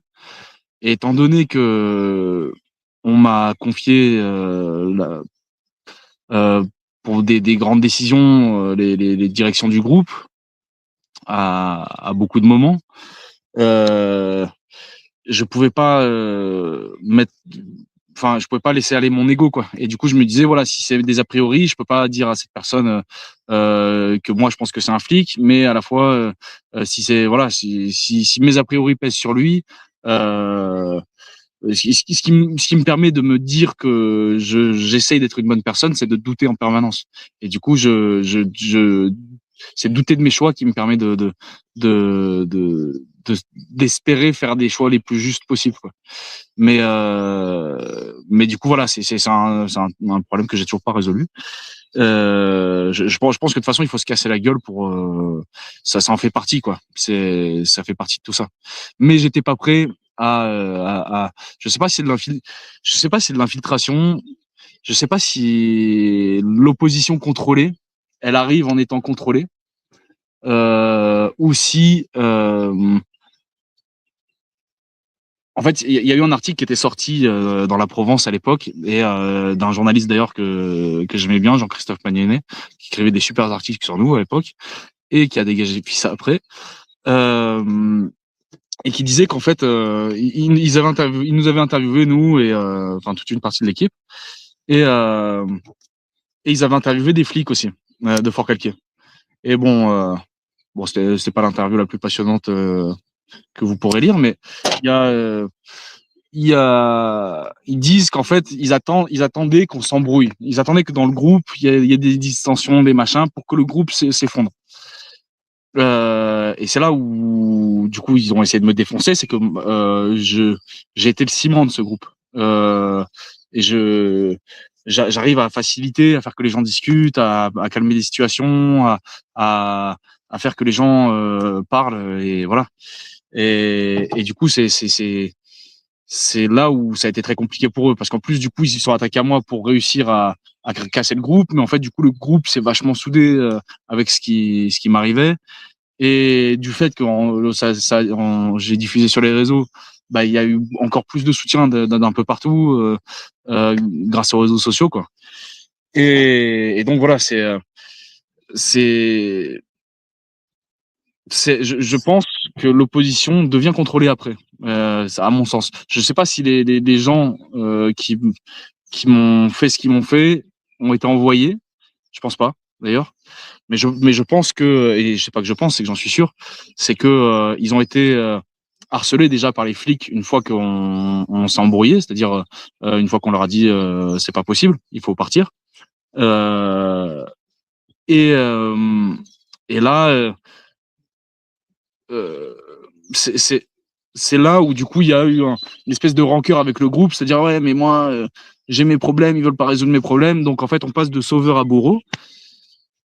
Et étant donné que on m'a confié pour des grandes décisions les directions du groupe à beaucoup de moments, euh, je pouvais pas je pouvais pas laisser aller mon ego, quoi. Et du coup, je me disais, voilà, si c'est des a priori, je peux pas dire à cette personne que moi je pense que c'est un flic, mais à la fois, si c'est voilà, si mes a priori pèsent sur lui, euh, ce qui me permet de me dire que j'essaye d'être une bonne personne, c'est de douter en permanence. Et du coup, c'est douter de mes choix qui me permet de, de, d'espérer faire des choix les plus justes possibles, quoi. Mais du coup, voilà, un problème que j'ai toujours pas résolu. Je pense que de toute façon, il faut se casser la gueule pour ça en fait partie, quoi. Ça fait partie de tout ça. Mais j'étais pas prêt je sais pas si c'est je sais pas si c'est de l'infiltration. Je sais pas si l'opposition contrôlée, elle arrive en étant contrôlée, ou si en fait, il y a eu un article qui était sorti dans la Provence à l'époque, et d'un journaliste d'ailleurs que j'aimais bien, Jean-Christophe Magnénet, qui écrivait des super articles sur nous à l'époque, et qui a dégagé puis ça après, euh, et qui disait qu'en fait, ils nous avaient interviewé, nous, et enfin toute une partie de l'équipe, et, euh, et ils avaient interviewé des flics aussi, de Fort-Calquier. Et bon, c'était pas l'interview la plus passionnante que vous pourrez lire, mais il y a ils disent qu'en fait, ils attendaient qu'on s'embrouille. Ils attendaient que dans le groupe, il y ait des distensions, des machins, pour que le groupe s'effondre. Et c'est là où, du coup, ils ont essayé de me défoncer. C'est que j'ai été le ciment de ce groupe. Et j'arrive à faciliter, à faire que les gens discutent, à calmer les situations, à faire que les gens parlent. Et voilà. Et du coup, c'est là où ça a été très compliqué pour eux, parce qu'en plus, du coup, ils se sont attaqués à moi pour réussir à casser le groupe, mais en fait, du coup, le groupe s'est vachement soudé avec ce qui m'arrivait, et du fait que j'ai diffusé sur les réseaux, bah, il y a eu encore plus de soutien d'un peu partout grâce aux réseaux sociaux, quoi. Et donc voilà, c'est je pense que l'opposition devient contrôlée après, à mon sens. Je sais pas si les gens qui m'ont fait ce qu'ils m'ont fait ont été envoyés. Je pense pas, d'ailleurs. Mais je pense que, et je sais pas que je pense, c'est que j'en suis sûr, c'est que ils ont été harcelés déjà par les flics une fois on s'est embrouillé, c'est-à-dire une fois qu'on leur a dit c'est pas possible, il faut partir. Euh, et, euh, et là, euh, c'est c'est c'est là où du coup il y a eu une espèce de rancœur avec le groupe, c'est-à-dire ouais mais moi j'ai mes problèmes, ils veulent pas résoudre mes problèmes, donc en fait on passe de sauveur à bourreau.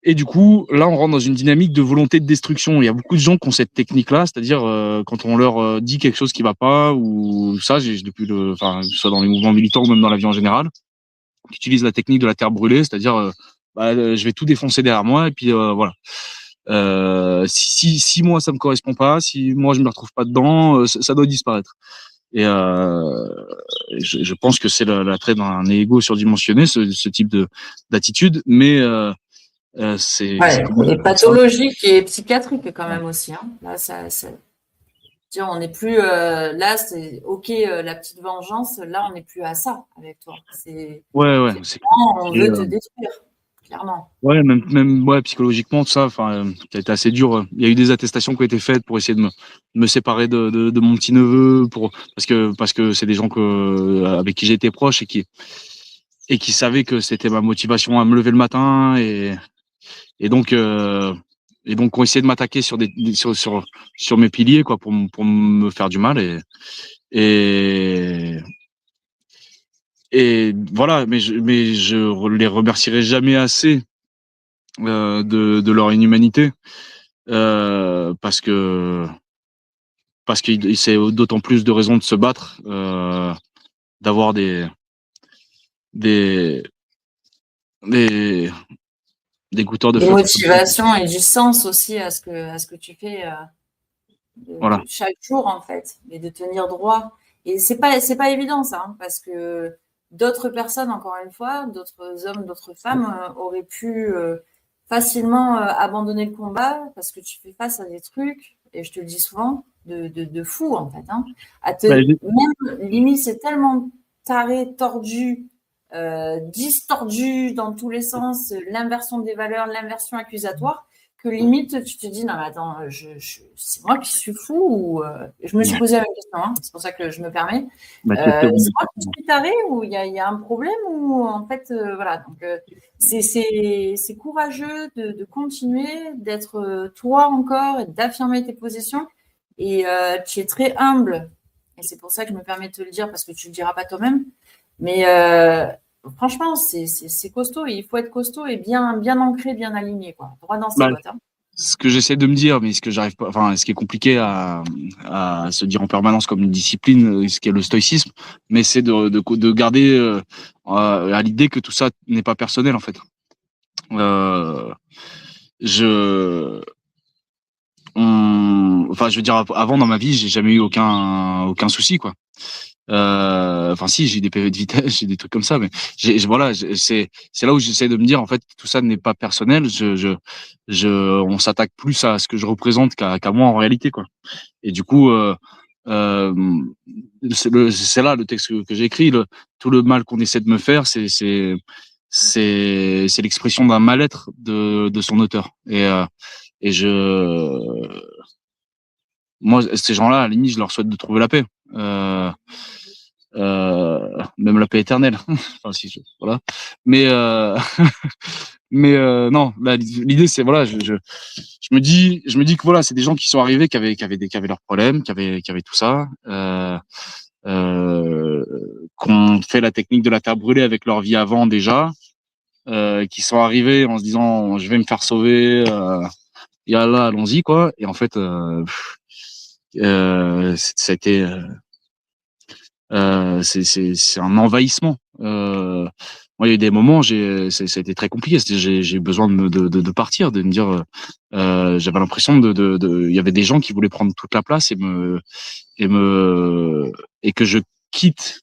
Et du coup là on rentre dans une dynamique de volonté de destruction. Il y a beaucoup de gens qui ont cette technique-là, c'est-à-dire quand on leur dit quelque chose qui va pas, ou ça enfin que ce soit dans les mouvements militants ou même dans la vie en général, qui utilisent la technique de la terre brûlée, c'est-à-dire je vais tout défoncer derrière moi et puis voilà. Si moi ça me correspond pas, si moi je me retrouve pas dedans, ça doit disparaître. Et je pense que c'est l'attrait d'un ego surdimensionné, ce type d'attitude, mais c'est Ouais, commencé et comme ça. pathologique et psychiatrique quand même aussi, hein. Là, dire, on n'est plus là, c'est ok, la petite vengeance. Là, on n'est plus à ça avec toi. Ouais, C'est c'est clair. vraiment, on Et, veut te détruire, clairement. ouais, même ouais, psychologiquement, tout ça, enfin, ça a été assez dur. Il y a eu des attestations qui ont été faites pour essayer de me séparer de mon petit neveu, parce que c'est des gens avec qui j'étais proche et qui savaient que c'était ma motivation à me lever le matin, et donc ont essayé de m'attaquer sur mes piliers, quoi, pour me faire du mal, et voilà. Mais je les remercierai jamais assez de leur inhumanité, parce que c'est d'autant plus de raisons de se battre, d'avoir des des goûteurs de de flotte. motivation et du sens aussi à ce que tu fais Voilà. chaque jour, en fait, et de tenir droit. Et c'est pas évident, ça, hein, parce que d'autres personnes, encore une fois, d'autres hommes, d'autres femmes auraient pu facilement abandonner le combat parce que tu fais face à des trucs, et je te le dis souvent, de fou, en fait. Hein, Bah, même, limite, c'est tellement taré, tordu, distordu dans tous les sens, l'inversion des valeurs, l'inversion accusatoire, que limite, tu te dis, non, mais attends, c'est moi qui suis fou ou je me suis posé la même question, hein, c'est pour ça que je me permets. tu es C'est moi qui suis taré ou il y a un problème ou en fait, voilà. Donc, c'est courageux de continuer, d'être toi encore et d'affirmer tes positions. Et tu es très humble. Et c'est pour ça que je me permets de te le dire parce que tu ne le diras pas toi-même. Mais franchement, c'est costaud. Il faut être costaud et bien ancré, bien aligné, quoi. Droit dans ses bah, bottes. Hein. ce que j'essaie de me dire, mais ce que j'arrive pas, enfin, ce qui est compliqué à se dire en permanence comme une discipline, ce qui est le stoïcisme, mais c'est de garder à l'idée que tout ça n'est pas personnel en fait. Euh, je, enfin, je veux dire, avant dans ma vie, j'ai jamais eu aucun souci quoi. Enfin si, j'ai des PV de vitesse, j'ai des trucs comme ça, mais voilà, c'est là où j'essaie de me dire en fait tout ça n'est pas personnel. On s'attaque plus à ce que je représente qu'à moi en réalité quoi. Et du coup, euh, c'est là le texte que j'ai écrit. Tout le mal qu'on essaie de me faire, c'est l'expression d'un mal-être de son auteur. Et moi, ces gens-là, à la limite, je leur souhaite de trouver la paix. Même la paix éternelle. Enfin, voilà. Mais, non, là, l'idée, c'est, voilà, je me dis que voilà, c'est des gens qui sont arrivés, qui avaient leurs problèmes, qui avaient tout ça, qu'on fait la technique de la terre brûlée avec leur vie avant déjà, qui sont arrivés en se disant, je vais me faire sauver, yallah, allons-y, quoi. Et en fait, ça a été, c'est un envahissement. Moi, il y a eu des moments, ça a été très compliqué. J'ai besoin de partir, de me dire, j'avais l'impression il y avait des gens qui voulaient prendre toute la place et que je quitte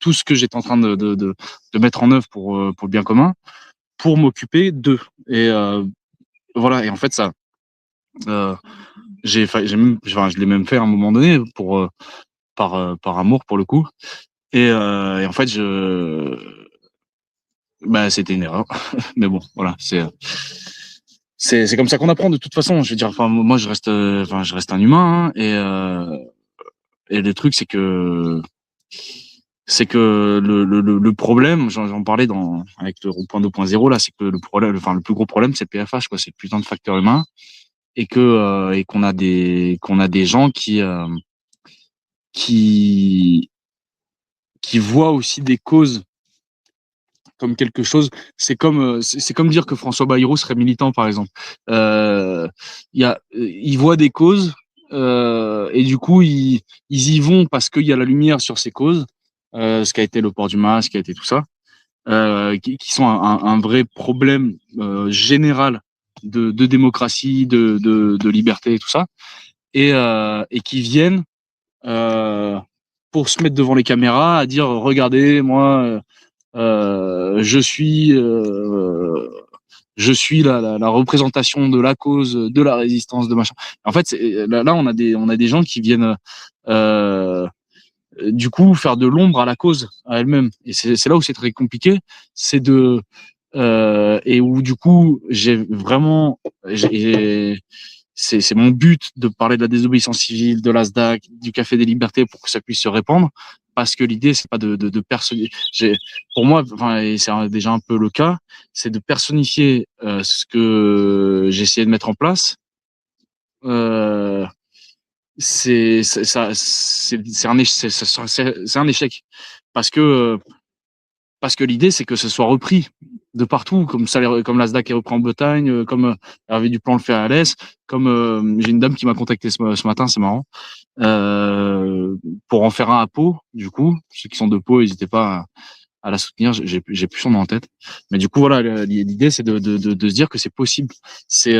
tout ce que j'étais en train de mettre en œuvre pour le bien commun, pour m'occuper d'eux. Et voilà. Et en fait, ça, euh, je l'ai même fait à un moment donné par amour pour le coup. Et en fait, c'était une erreur. Mais bon, voilà, c'est comme ça qu'on apprend de toute façon. Je veux dire, enfin, moi, je reste un humain, hein, et le truc, c'est que le problème, j'en parlais avec le point 2.0 là, c'est que le problème, enfin, le plus gros problème, c'est le PFH, quoi, c'est le putain de facteur humain, et qu'on a des gens qui voient aussi des causes comme quelque chose. C'est comme dire que François Bayrou serait militant, par exemple. Il voit des causes, et du coup ils y vont parce qu'il y a la lumière sur ces causes, ce qu'a été le port du masque, qui a été tout ça, qui sont un vrai problème général de démocratie, de liberté et tout ça, et qui viennent pour se mettre devant les caméras à dire regardez moi. Je suis la représentation de la cause, de la résistance, de machin. En fait, là, on a des gens qui viennent du coup faire de l'ombre à la cause, à elle-même. Et c'est là où c'est très compliqué, et où du coup c'est mon but de parler de la désobéissance civile, de l'ASDAC, du Café des Libertés pour que ça puisse se répandre. Parce que l'idée, c'est pas de personnifier. Pour moi, enfin, et c'est déjà un peu le cas, c'est de personnifier ce que j'ai essayé de mettre en place. Euh, c'est un échec parce que l'idée, c'est que ce soit repris de partout, comme l'ASDAQ est repris en Bretagne, comme Hervé Duplan le fait à Alès, comme j'ai une dame qui m'a contacté ce matin, c'est marrant, pour en faire un à Pau, du coup. Ceux qui sont de Pau, n'hésitez pas à la soutenir. J'ai plus son nom en tête. Mais du coup, voilà, l'idée, c'est de se dire que c'est possible. C'est,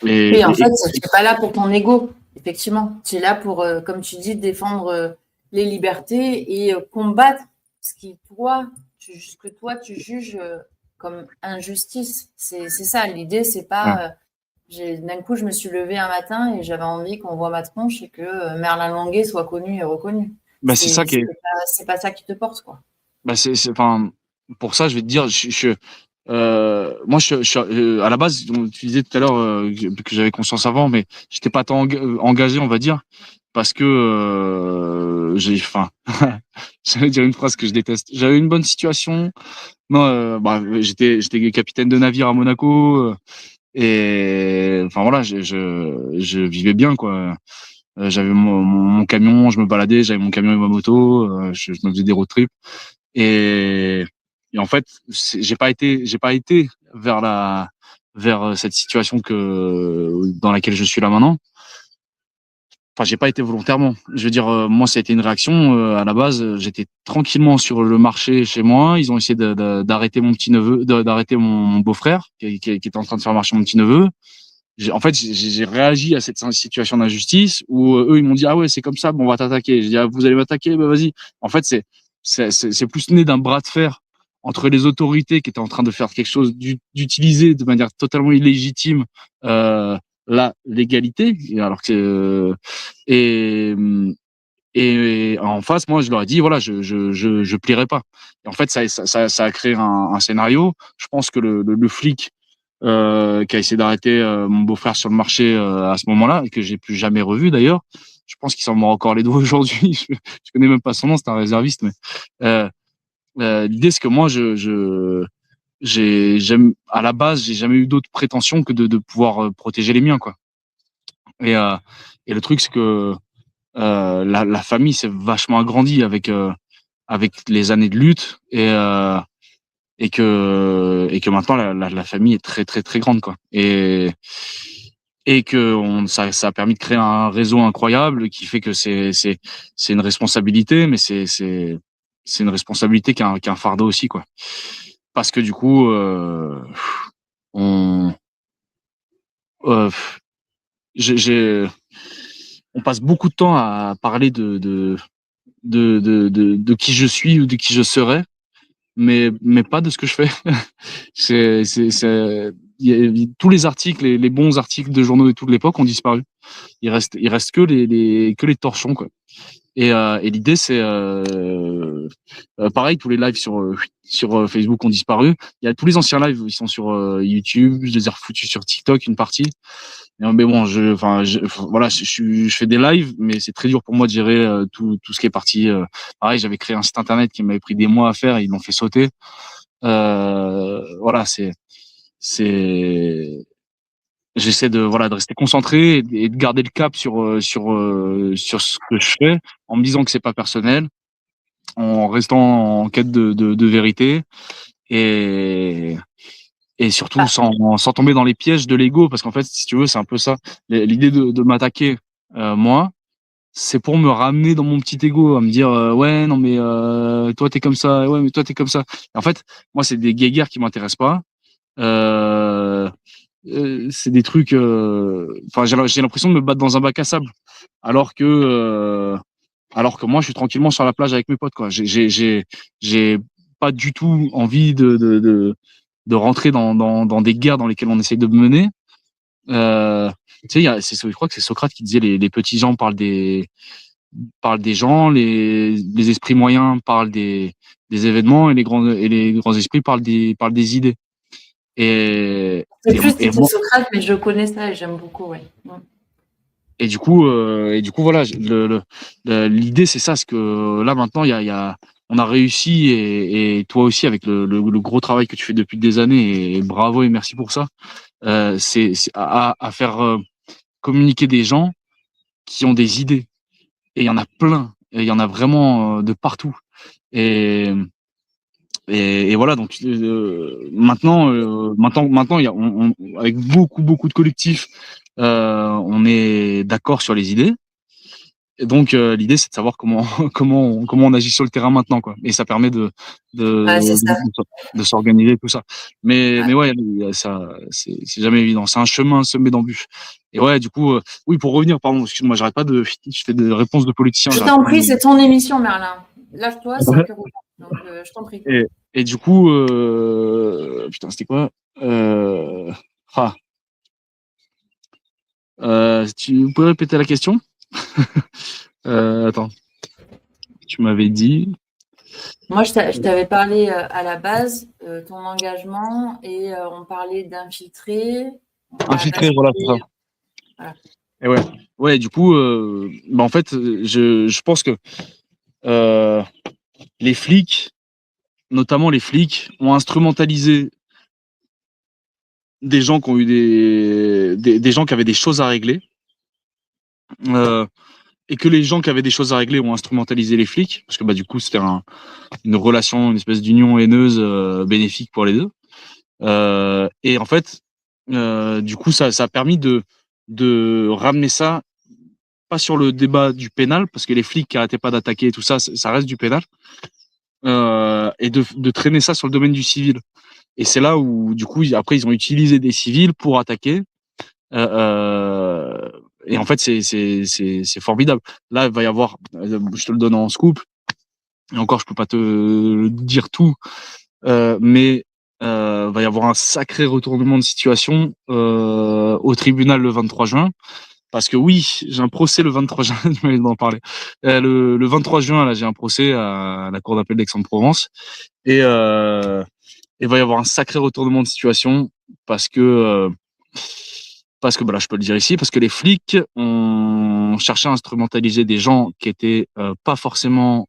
Oui, en fait, tu n'es pas là pour ton ego, effectivement. Tu es là pour, comme tu dis, défendre les libertés et combattre ce que toi, tu juges comme injustice. C'est ça. L'idée, c'est ouais. pas. D'un coup, je me suis levée un matin et j'avais envie qu'on voit ma tronche et que Merlin Longuet soit connu et reconnu. Bah, c'est ça qui est. C'est pas ça qui te porte, quoi. Bah, enfin, pour ça, je vais te dire, moi, à la base, tu disais tout à l'heure que j'avais conscience avant, mais j'étais pas tant engagé, on va dire, parce que enfin, j'allais dire une phrase que je déteste. J'avais une bonne situation. Non, bah, j'étais capitaine de navire à Monaco, et enfin voilà, je vivais bien, quoi. J'avais mon camion, je me baladais, j'avais mon camion et ma moto, je me faisais des road trips. Et, et en fait, j'ai pas été vers cette situation dans laquelle je suis là maintenant. Enfin, j'ai pas été volontairement. Je veux dire, moi, ça a été une réaction. À la base, j'étais tranquillement sur le marché chez moi. Ils ont essayé d'arrêter mon petit neveu, d'arrêter mon beau-frère qui était en train de faire marcher mon petit neveu. En fait, j'ai réagi à cette situation d'injustice où eux, ils m'ont dit, ah ouais, c'est comme ça, bon, on va t'attaquer. J'ai dit, ah, vous allez m'attaquer, bah vas-y. En fait, c'est plus né d'un bras de fer entre les autorités qui étaient en train de faire quelque chose, d'utiliser de manière totalement illégitime la légalité, alors que et et en face, moi, je leur ai dit, voilà, je plierai pas. Et en fait, ça a créé un scénario. Je pense que le flic qui a essayé d'arrêter mon beau-frère sur le marché à ce moment-là, et que j'ai plus jamais revu d'ailleurs. Je pense qu'il s'en mord encore les doigts aujourd'hui. Je connais même pas son nom, c'est un réserviste. Mais l'idée, c'est que moi, à la base, j'ai jamais eu d'autres prétentions que de pouvoir protéger les miens, quoi. Et, euh, et le truc, c'est que la famille s'est vachement agrandie avec les années de lutte et que maintenant la famille est très très très grande, quoi. Et que ça a permis de créer un réseau incroyable qui fait que c'est une responsabilité, mais c'est une responsabilité qui est un fardeau aussi, quoi. Parce que du coup on euh, j'ai on passe beaucoup de temps à parler de qui je suis ou de qui je serais, mais pas de ce que je fais. Tous les articles, les bons articles de journaux de toute l'époque ont disparu. Il reste que les torchons, quoi. Et l'idée, c'est pareil, tous les lives sur Facebook ont disparu. Il y a tous les anciens lives, ils sont sur YouTube. Je les ai refoutus sur TikTok, une partie. Mais bon, voilà, je fais des lives, mais c'est très dur pour moi de gérer tout ce qui est parti. Pareil, j'avais créé un site internet qui m'avait pris des mois à faire, et ils l'ont fait sauter. Voilà, c'est j'essaie de rester concentré et de garder le cap sur ce que je fais, en me disant que c'est pas personnel, en restant en quête de vérité, et surtout sans tomber dans les pièges de l'ego, parce qu'en fait, si tu veux, c'est un peu ça l'idée de m'attaquer moi, c'est pour me ramener dans mon petit ego, à me dire ouais, non mais toi t'es comme ça, ouais mais toi t'es comme ça. Et en fait, moi, c'est des guéguerres qui m'intéressent pas. euh, c'est des trucs. Enfin, j'ai l'impression de me battre dans un bac à sable, alors que moi, je suis tranquillement sur la plage avec mes potes, quoi. J'ai pas du tout envie de rentrer dans des guerres dans lesquelles on essaye de me mener. Tu sais, je crois que c'est Socrate qui disait les petits gens parlent des gens, les esprits moyens parlent des événements, et les grands esprits parlent des idées. Et, C'est plus et c'était moi, Socrate, mais je connais ça et j'aime beaucoup, ouais. et du coup, voilà, l'idée, c'est ça, c'est que là, maintenant, on a réussi, et toi aussi, avec le gros travail que tu fais depuis des années, et bravo et merci pour ça, c'est à faire communiquer des gens qui ont des idées. Et il y en a plein, et il y en a vraiment de partout. Et, et voilà, donc maintenant, avec beaucoup, beaucoup de collectifs, on est d'accord sur les idées. Et donc l'idée c'est de savoir comment comment on agit sur le terrain maintenant, quoi. Et ça permet Ouais, c'est ça. de s'organiser, tout ça. Ouais. Mais ouais, ça c'est jamais évident. C'est un chemin semé d'embûches. Et ouais, du coup, oui, pour revenir, pardon, excuse-moi, j'arrête pas de, je fais des réponses de politiciens. Je t'en prie, c'est ton émission, Merlin. Lâche-toi, c'est le cœur ouvert. Donc, je t'en prie. Et du coup, putain, c'était quoi ah, tu peux répéter la question? Attends, tu m'avais dit. Moi, je t'avais parlé à la base, ton engagement, et on parlait d'infiltrer. Infiltré, voilà, c'est ça. Voilà. Et ouais, ouais, du coup, bah en fait, je pense que les flics, notamment les flics, ont instrumentalisé des gens qui ont eu des gens qui avaient des choses à régler, et que les gens qui avaient des choses à régler ont instrumentalisé les flics, parce que bah du coup c'était une relation, une espèce d'union haineuse bénéfique pour les deux. Et en fait, du coup, ça a permis de ramener ça, pas sur le débat du pénal, parce que les flics qui arrêtaient pas d'attaquer et tout ça, ça reste du pénal, et de traîner ça sur le domaine du civil. Et c'est là où, du coup, après, ils ont utilisé des civils pour attaquer. Et en fait, c'est formidable. Là, il va y avoir, je te le donne en scoop, et encore, je peux pas te dire tout, mais va y avoir un sacré retournement de situation au tribunal le 23 juin. Parce que oui, j'ai un procès le 23 juin, je m'avais d'en parler. Le 23 juin, là, j'ai un procès à la Cour d'appel d'Aix-en-Provence. Et il va y avoir un sacré retournement de situation parce que bah là, je peux le dire ici, parce que les flics ont cherché à instrumentaliser des gens qui étaient pas forcément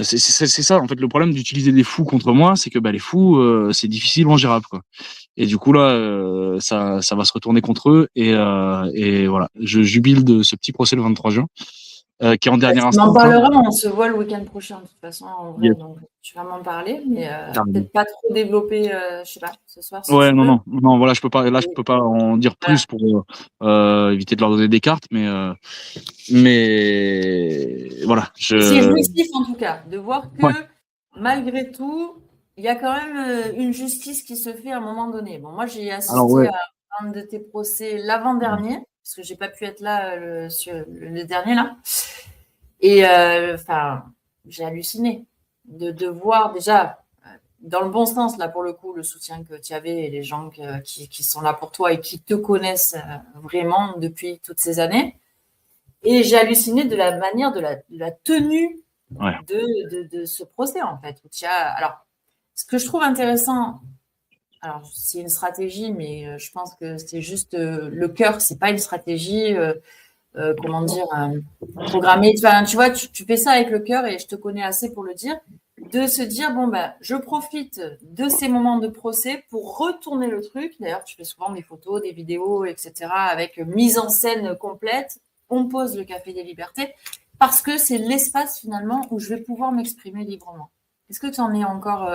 c'est ça en fait le problème d'utiliser des fous contre moi, c'est que bah les fous c'est difficilement gérable, quoi. Et du coup là ça va se retourner contre eux, et voilà, je jubile de ce petit procès le 23 juin qui est en dernière On en instance, hein. parlera, on se voit le week-end prochain, de toute façon, en vrai. Yes. Donc, tu vas m'en parler, mais Carrément. peut-être pas trop développer, je sais pas, ce soir, si Ouais, tu peux. non, voilà, je Et peux pas en dire voilà. plus pour éviter de leur donner des cartes, mais voilà, C'est jouissif, en tout cas, de voir ouais, que, malgré tout, il y a quand même une justice qui se fait à un moment donné. Bon, moi, j'ai alors assisté ouais, à un de tes procès l'avant-dernier, parce que j'ai pas pu être là sur le dernier, là. Et enfin, j'ai halluciné de voir déjà, dans le bon sens, là, pour le coup, le soutien que tu avais et les gens qui sont là pour toi et qui te connaissent vraiment depuis toutes ces années. Et j'ai halluciné de la manière, de la tenue ouais. de ce procès, en fait. Où alors, ce que je trouve intéressant, alors c'est une stratégie, mais je pense que c'est juste le cœur, c'est pas une stratégie. Comment dire, programmé. Enfin, tu vois, tu fais ça avec le cœur, et je te connais assez pour le dire, de se dire, bon, ben, je profite de ces moments de procès pour retourner le truc. D'ailleurs, tu fais souvent des photos, des vidéos, etc., avec mise en scène complète. On pose le Café des Libertés parce que c'est l'espace finalement où je vais pouvoir m'exprimer librement. Est-ce que tu en es encore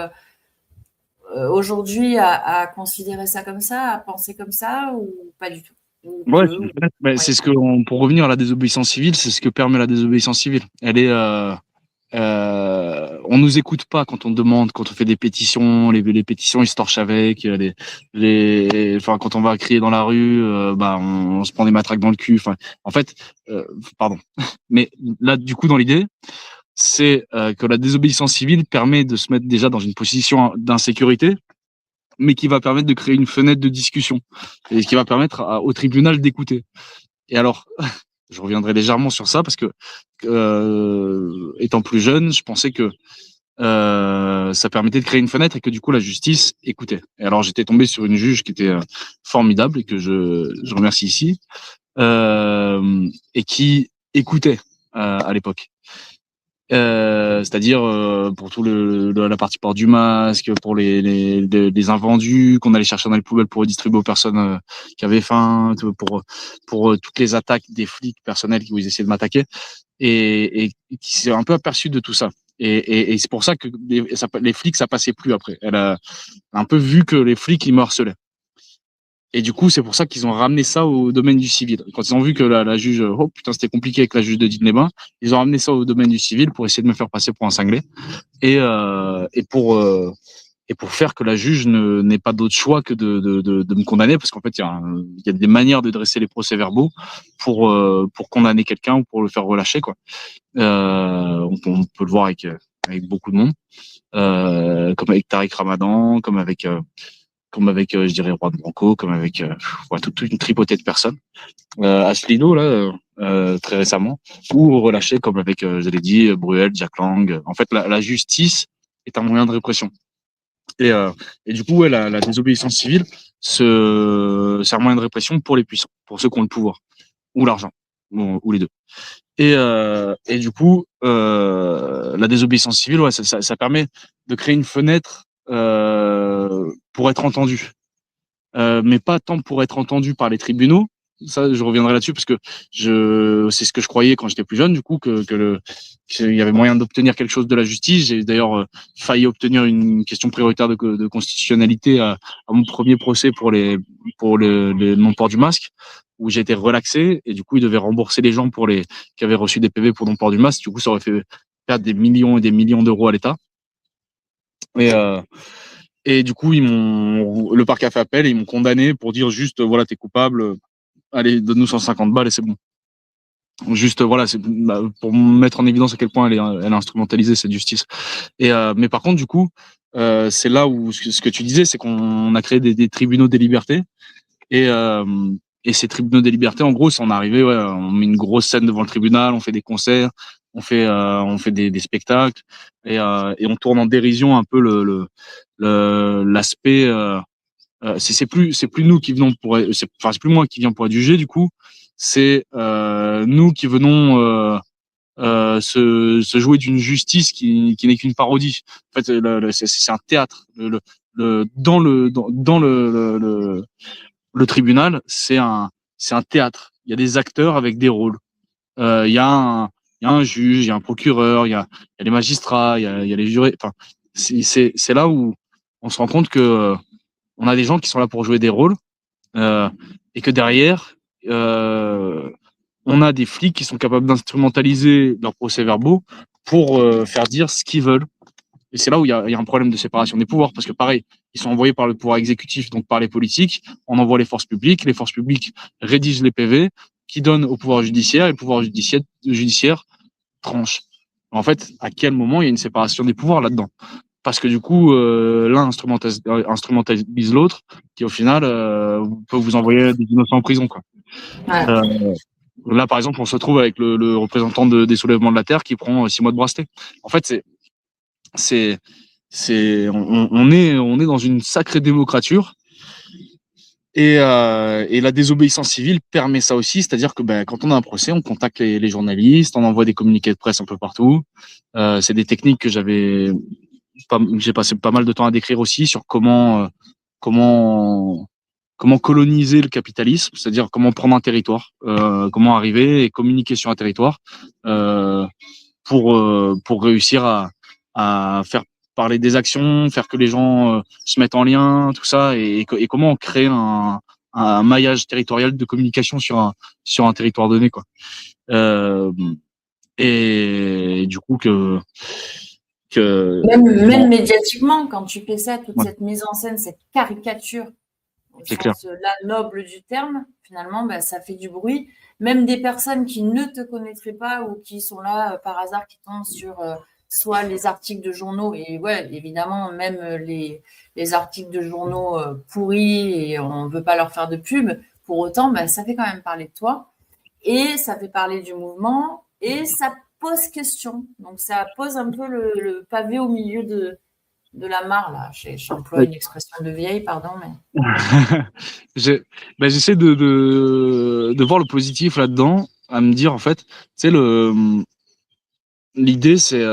aujourd'hui à considérer ça comme ça, à penser comme ça, ou pas du tout? Ou Ouais, peu, ou bah, moyen. c'est pour revenir à la désobéissance civile, c'est ce que permet la désobéissance civile. Elle est, on nous écoute pas quand on demande, quand on fait des pétitions, les pétitions ils se torchent avec, enfin quand on va crier dans la rue, bah on se prend des matraques dans le cul. Enfin, en fait, pardon, mais là du coup dans l'idée, c'est que la désobéissance civile permet de se mettre déjà dans une position d'insécurité, mais qui va permettre de créer une fenêtre de discussion et qui va permettre au tribunal d'écouter. Et alors, je reviendrai légèrement sur ça parce que, étant plus jeune, je pensais que ça permettait de créer une fenêtre et que du coup la justice écoutait. Et alors j'étais tombé sur une juge qui était formidable et que je remercie ici, et qui écoutait à l'époque. C'est-à-dire pour tout la partie port du masque, pour les invendus qu'on allait chercher dans les poubelles pour redistribuer aux personnes qui avaient faim, pour toutes les attaques des flics personnels qui essayaient de m'attaquer, et qui s'est un peu aperçu de tout ça. Et c'est pour ça que les flics, ça passait plus après. Elle a un peu vu que les flics, ils me harcelaient. Et du coup, c'est pour ça qu'ils ont ramené ça au domaine du civil. Quand ils ont vu que la juge, oh putain, c'était compliqué avec la juge de Digne-les-Bains, ils ont ramené ça au domaine du civil pour essayer de me faire passer pour un cinglé et pour faire que la juge n'ait pas d'autre choix que de me condamner, parce qu'en fait, il y a des manières de dresser les procès-verbaux pour condamner quelqu'un ou pour le faire relâcher, quoi. On peut le voir avec beaucoup de monde, comme avec Tariq Ramadan, comme avec je dirais Juan Branco, comme avec toute une tripotée de personnes. Asselineau, là, très récemment, ou relâché comme avec, je l'ai dit, Bruel, Jack Lang. En fait, la justice est un moyen de répression. Et du coup, ouais, la désobéissance civile, c'est un moyen de répression pour les puissants, pour ceux qui ont le pouvoir, ou l'argent, ou les deux. Et du coup, la désobéissance civile, ouais, ça permet de créer une fenêtre pour être entendu. Mais pas tant pour être entendu par les tribunaux. Ça, je reviendrai là-dessus parce que c'est ce que je croyais quand j'étais plus jeune, du coup, qu'il y avait moyen d'obtenir quelque chose de la justice. J'ai d'ailleurs failli obtenir une question prioritaire de constitutionnalité à mon premier procès pour le non-port du masque, où j'ai été relaxé et du coup, ils devaient rembourser les gens qui avaient reçu des PV pour non-port du masque. Du coup, ça aurait fait perdre des millions et des millions d'euros à l'État. Et du coup, le parquet a fait appel et ils m'ont condamné pour dire juste, voilà, t'es coupable, allez, donne-nous 150 balles et c'est bon. Juste, voilà, c'est pour mettre en évidence à quel point elle est instrumentalisée, cette justice. Mais par contre, du coup, c'est là où ce que tu disais, c'est qu'on a créé des tribunaux des libertés. Et ces tribunaux des libertés, en gros, c'est on est arrivé, ouais, on met une grosse scène devant le tribunal, on fait des concerts, on fait des spectacles et on tourne en dérision un peu l'aspect. C'est plus nous qui venons c'est plus moi qui viens pour être jugé, du coup, c'est nous qui venons se jouer d'une justice qui n'est qu'une parodie. En fait, c'est un théâtre. Dans le tribunal, c'est un théâtre. Il y a des acteurs avec des rôles. Il y a un juge, il y a un procureur, il y a les magistrats, il y a les jurés. Enfin, c'est là où on se rend compte que on a des gens qui sont là pour jouer des rôles et que derrière, on a des flics qui sont capables d'instrumentaliser leurs procès-verbaux pour faire dire ce qu'ils veulent. Et c'est là où il y a un problème de séparation des pouvoirs, parce que pareil, ils sont envoyés par le pouvoir exécutif, donc par les politiques, on envoie les forces publiques rédigent les PV, qui donnent au pouvoir judiciaire, et le pouvoir judiciaire tranche. En fait, à quel moment il y a une séparation des pouvoirs là-dedans? Parce que du coup, l'un instrumentalise l'autre, qui au final peut vous envoyer des innocents en prison, quoi. Ouais. Là, par exemple, on se retrouve avec le représentant des soulèvements de la Terre qui prend 6 mois de bracelet. En fait, on est dans une sacrée démocrature et la désobéissance civile permet ça aussi, c'est-à-dire que quand on a un procès, on contacte les journalistes, on envoie des communiqués de presse un peu partout. C'est des techniques que j'ai passé pas mal de temps à décrire aussi sur comment coloniser le capitalisme, c'est-à-dire comment prendre un territoire, comment arriver et communiquer sur un territoire pour réussir à faire parler des actions, faire que les gens se mettent en lien, tout ça, et comment on crée un maillage territorial de communication sur un territoire donné, quoi. Et du coup que même médiatiquement, quand tu fais ça, toute cette mise en scène, cette caricature, au sens là noble du terme, finalement, ça fait du bruit. Même des personnes qui ne te connaîtraient pas ou qui sont là par hasard, qui tombent sur soit les articles de journaux, et ouais, évidemment, même les articles de journaux pourris, et on ne veut pas leur faire de pub, pour autant, ça fait quand même parler de toi, et ça fait parler du mouvement, et ça pose question. Donc, ça pose un peu le pavé au milieu de la mare, là. J'emploie une expression de vieille, pardon, mais... J'essaie de voir le positif là-dedans, à me dire, en fait, tu sais, l'idée, c'est...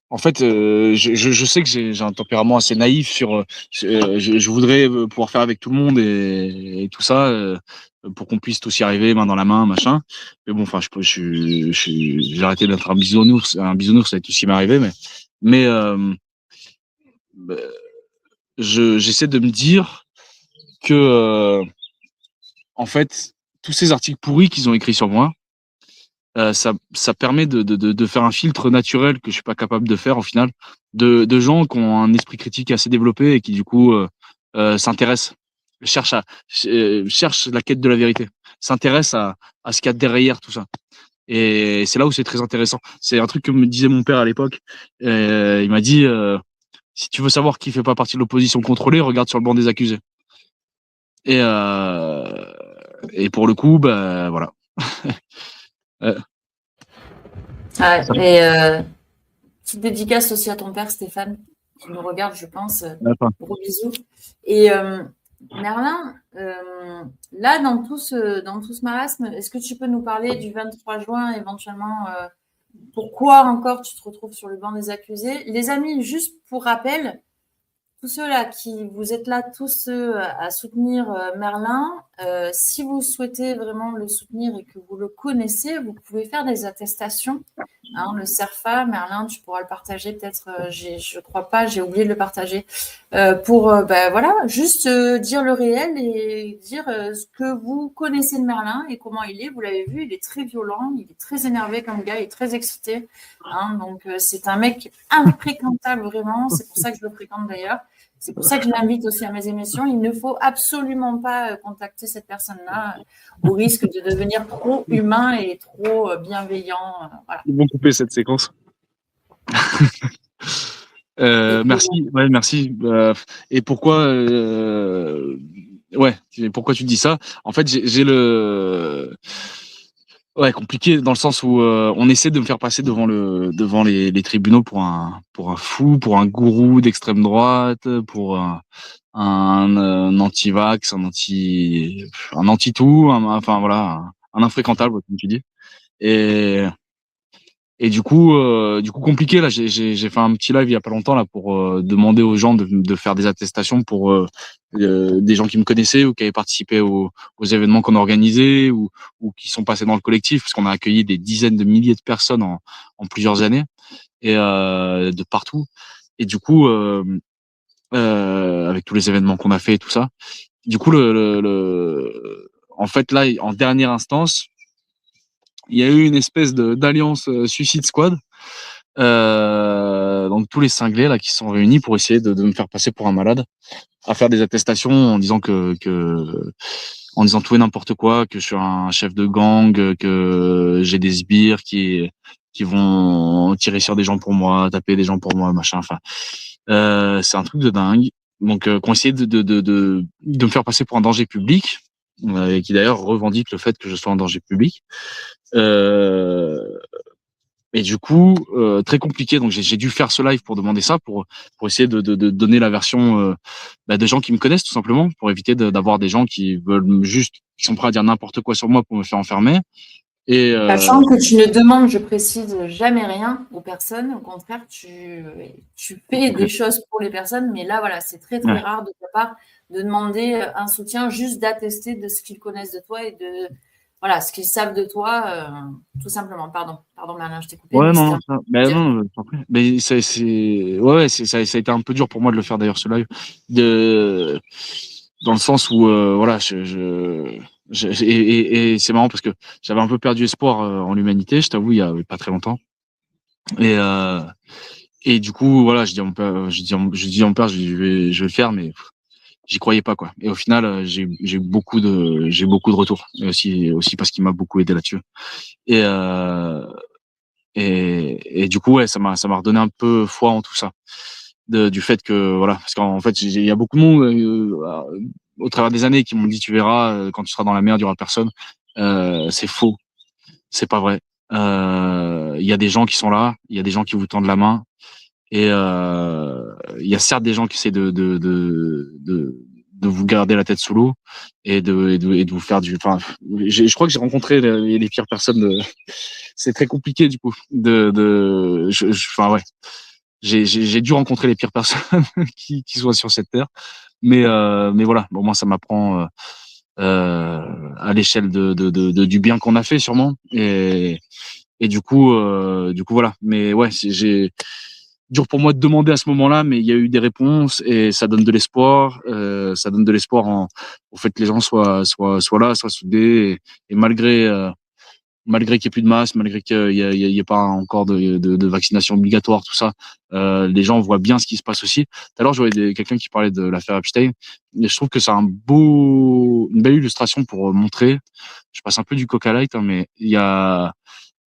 en fait, je sais que j'ai un tempérament assez naïf sur... je voudrais pouvoir faire avec tout le monde et tout ça, pour qu'on puisse tous y arriver, main dans la main, machin. Mais bon, enfin, j'ai arrêté d'être un bisounours, ça va tout aussi m'arriver, mais j'essaie de me dire que en fait, tous ces articles pourris qu'ils ont écrits sur moi, ça permet de faire un filtre naturel que je suis pas capable de faire au final, de gens qui ont un esprit critique assez développé et qui du coup s'intéressent, cherchent la quête de la vérité, s'intéressent à ce qu'il y a derrière tout ça. Et c'est là où c'est très intéressant. C'est un truc que me disait mon père à l'époque. Il m'a dit si tu veux savoir qui fait pas partie de l'opposition contrôlée, regarde sur le banc des accusés. Et pour le coup, bah voilà. Ah, et petite dédicace aussi à ton père Stéphane, qui nous regarde, je pense. Gros bisous. Et Merlin, là, dans tout ce marasme, est-ce que tu peux nous parler du 23 juin, éventuellement, pourquoi encore tu te retrouves sur le banc des accusés? Les amis, juste pour rappel, tous ceux-là qui vous êtes là, tous ceux à soutenir Merlin, si vous souhaitez vraiment le soutenir et que vous le connaissez, vous pouvez faire des attestations. Hein, le CERFA, Merlin, tu pourras le partager peut-être, je crois pas, j'ai oublié de le partager, pour voilà, juste dire le réel et dire ce que vous connaissez de Merlin et comment il est. Vous l'avez vu, il est très violent, il est très énervé comme gars, il est très excité. Hein, donc c'est un mec infréquentable vraiment, c'est pour ça que je le fréquente d'ailleurs. C'est pour ça que je l'invite aussi à mes émissions. Il ne faut absolument pas contacter cette personne-là au risque de devenir trop humain et trop bienveillant. Voilà. Ils vont couper cette séquence. Merci. Ouais, merci. Et pourquoi pourquoi tu dis ça? En fait, j'ai le compliqué dans le sens où on essaie de me faire passer devant les tribunaux pour un fou, pour un gourou d'extrême droite, pour un anti-vax, un anti-tout, enfin voilà, un infréquentable comme tu dis. Et du coup compliqué là. J'ai fait un petit live il y a pas longtemps là pour demander aux gens de faire des attestations pour des gens qui me connaissaient ou qui avaient participé aux événements qu'on a organisés ou qui sont passés dans le collectif, parce qu'on a accueilli des dizaines de milliers de personnes en plusieurs années et de partout. Et du coup avec tous les événements qu'on a fait et tout ça. Du coup en fait là, en dernière instance, il y a eu une espèce d'alliance Suicide Squad. Donc tous les cinglés là qui sont réunis pour essayer de me faire passer pour un malade, à faire des attestations en disant en disant tout et n'importe quoi, que je suis un chef de gang, que j'ai des sbires qui vont tirer sur des gens pour moi, taper des gens pour moi, machin. Enfin, c'est un truc de dingue. Donc qu'on essayé de me faire passer pour un danger public, et qui d'ailleurs revendique le fait que je sois un danger public. Et du coup, très compliqué. Donc j'ai dû faire ce live pour demander ça, pour essayer de donner la version de gens qui me connaissent tout simplement, pour éviter d'avoir des gens qui veulent qui sont prêts à dire n'importe quoi sur moi pour me faire enfermer. Et sachant que tu ne demandes, je précise, jamais rien aux personnes. Au contraire, tu fais des choses pour les personnes, mais là voilà, c'est très très rare de ta part de demander un soutien, juste d'attester de ce qu'ils connaissent de toi et de voilà, ce qu'ils savent de toi, tout simplement. Pardon Merlin, je t'ai coupé. Ouais, non, mais ça a été un peu dur pour moi de le faire d'ailleurs ce live, dans le sens où voilà, et c'est marrant parce que j'avais un peu perdu espoir en l'humanité, je t'avoue, il y a pas très longtemps. Et du coup, voilà, je dis à mon père, je vais le faire, mais j'y croyais pas quoi. Et au final, j'ai beaucoup de retours, et aussi parce qu'il m'a beaucoup aidé là-dessus. Et du coup, ouais, ça m'a redonné un peu foi en tout ça, du fait que voilà, parce qu'en fait, il y a beaucoup de monde au travers des années qui m'ont dit tu verras, quand tu seras dans la merde, il y aura personne. C'est faux, c'est pas vrai. Il y a des gens qui sont là, il y a des gens qui vous tendent la main, et il y a certes des gens qui essaient de vous garder la tête sous l'eau et de vous faire enfin, je crois que j'ai rencontré les pires personnes. C'est très compliqué du coup enfin ouais, j'ai dû rencontrer les pires personnes qui soient sur cette terre, mais voilà, bon, moi ça m'apprend à l'échelle du bien qu'on a fait sûrement, et du coup voilà. Mais ouais, dur pour moi de demander à ce moment-là, mais il y a eu des réponses et ça donne de l'espoir. Ça donne de l'espoir au fait que les gens soient là, soient soudés et malgré qu'il n'y ait plus de masse, malgré qu'il y ait pas encore de vaccination obligatoire, tout ça, les gens voient bien ce qui se passe aussi. Tout à l'heure, je voyais quelqu'un qui parlait de l'affaire Epstein. Et je trouve que c'est une belle illustration pour montrer. Je passe un peu du coq à light, hein, mais il y a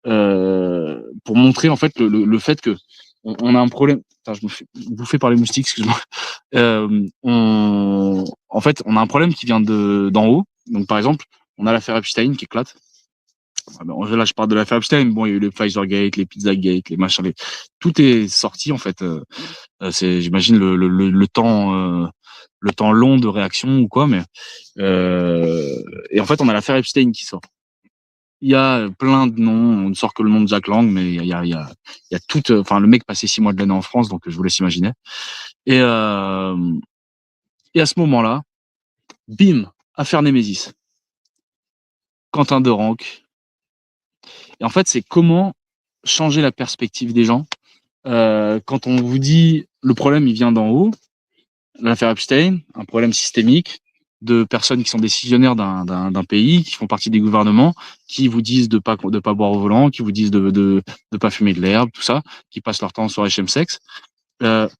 pour montrer en fait le fait que on a un problème. Attends, je me fais bouffer par les moustiques, excuse-moi. En fait, on a un problème qui vient d'en haut. Donc, par exemple, on a l'affaire Epstein qui éclate. Là, je parle de l'affaire Epstein. Bon, il y a eu les Pfizergate, les Pizzagate, les machins. Tout est sorti, en fait. C'est, j'imagine, le temps long de réaction ou quoi. Mais et en fait, on a l'affaire Epstein qui sort. Il y a plein de noms. On ne sort que le nom de Jack Lang, mais il y a tout. Enfin, le mec passait 6 mois de l'année en France, donc je vous laisse imaginer. Et à ce moment-là, bim, affaire Némésis. Quentin Derenque. Et en fait, c'est comment changer la perspective des gens. Quand on vous dit le problème, il vient d'en haut, l'affaire Epstein, un problème systémique de personnes qui sont décisionnaires d'un pays, qui font partie des gouvernements, qui vous disent de pas boire au volant, qui vous disent de pas fumer de l'herbe, tout ça, qui passent leur temps en soirée chemsex. On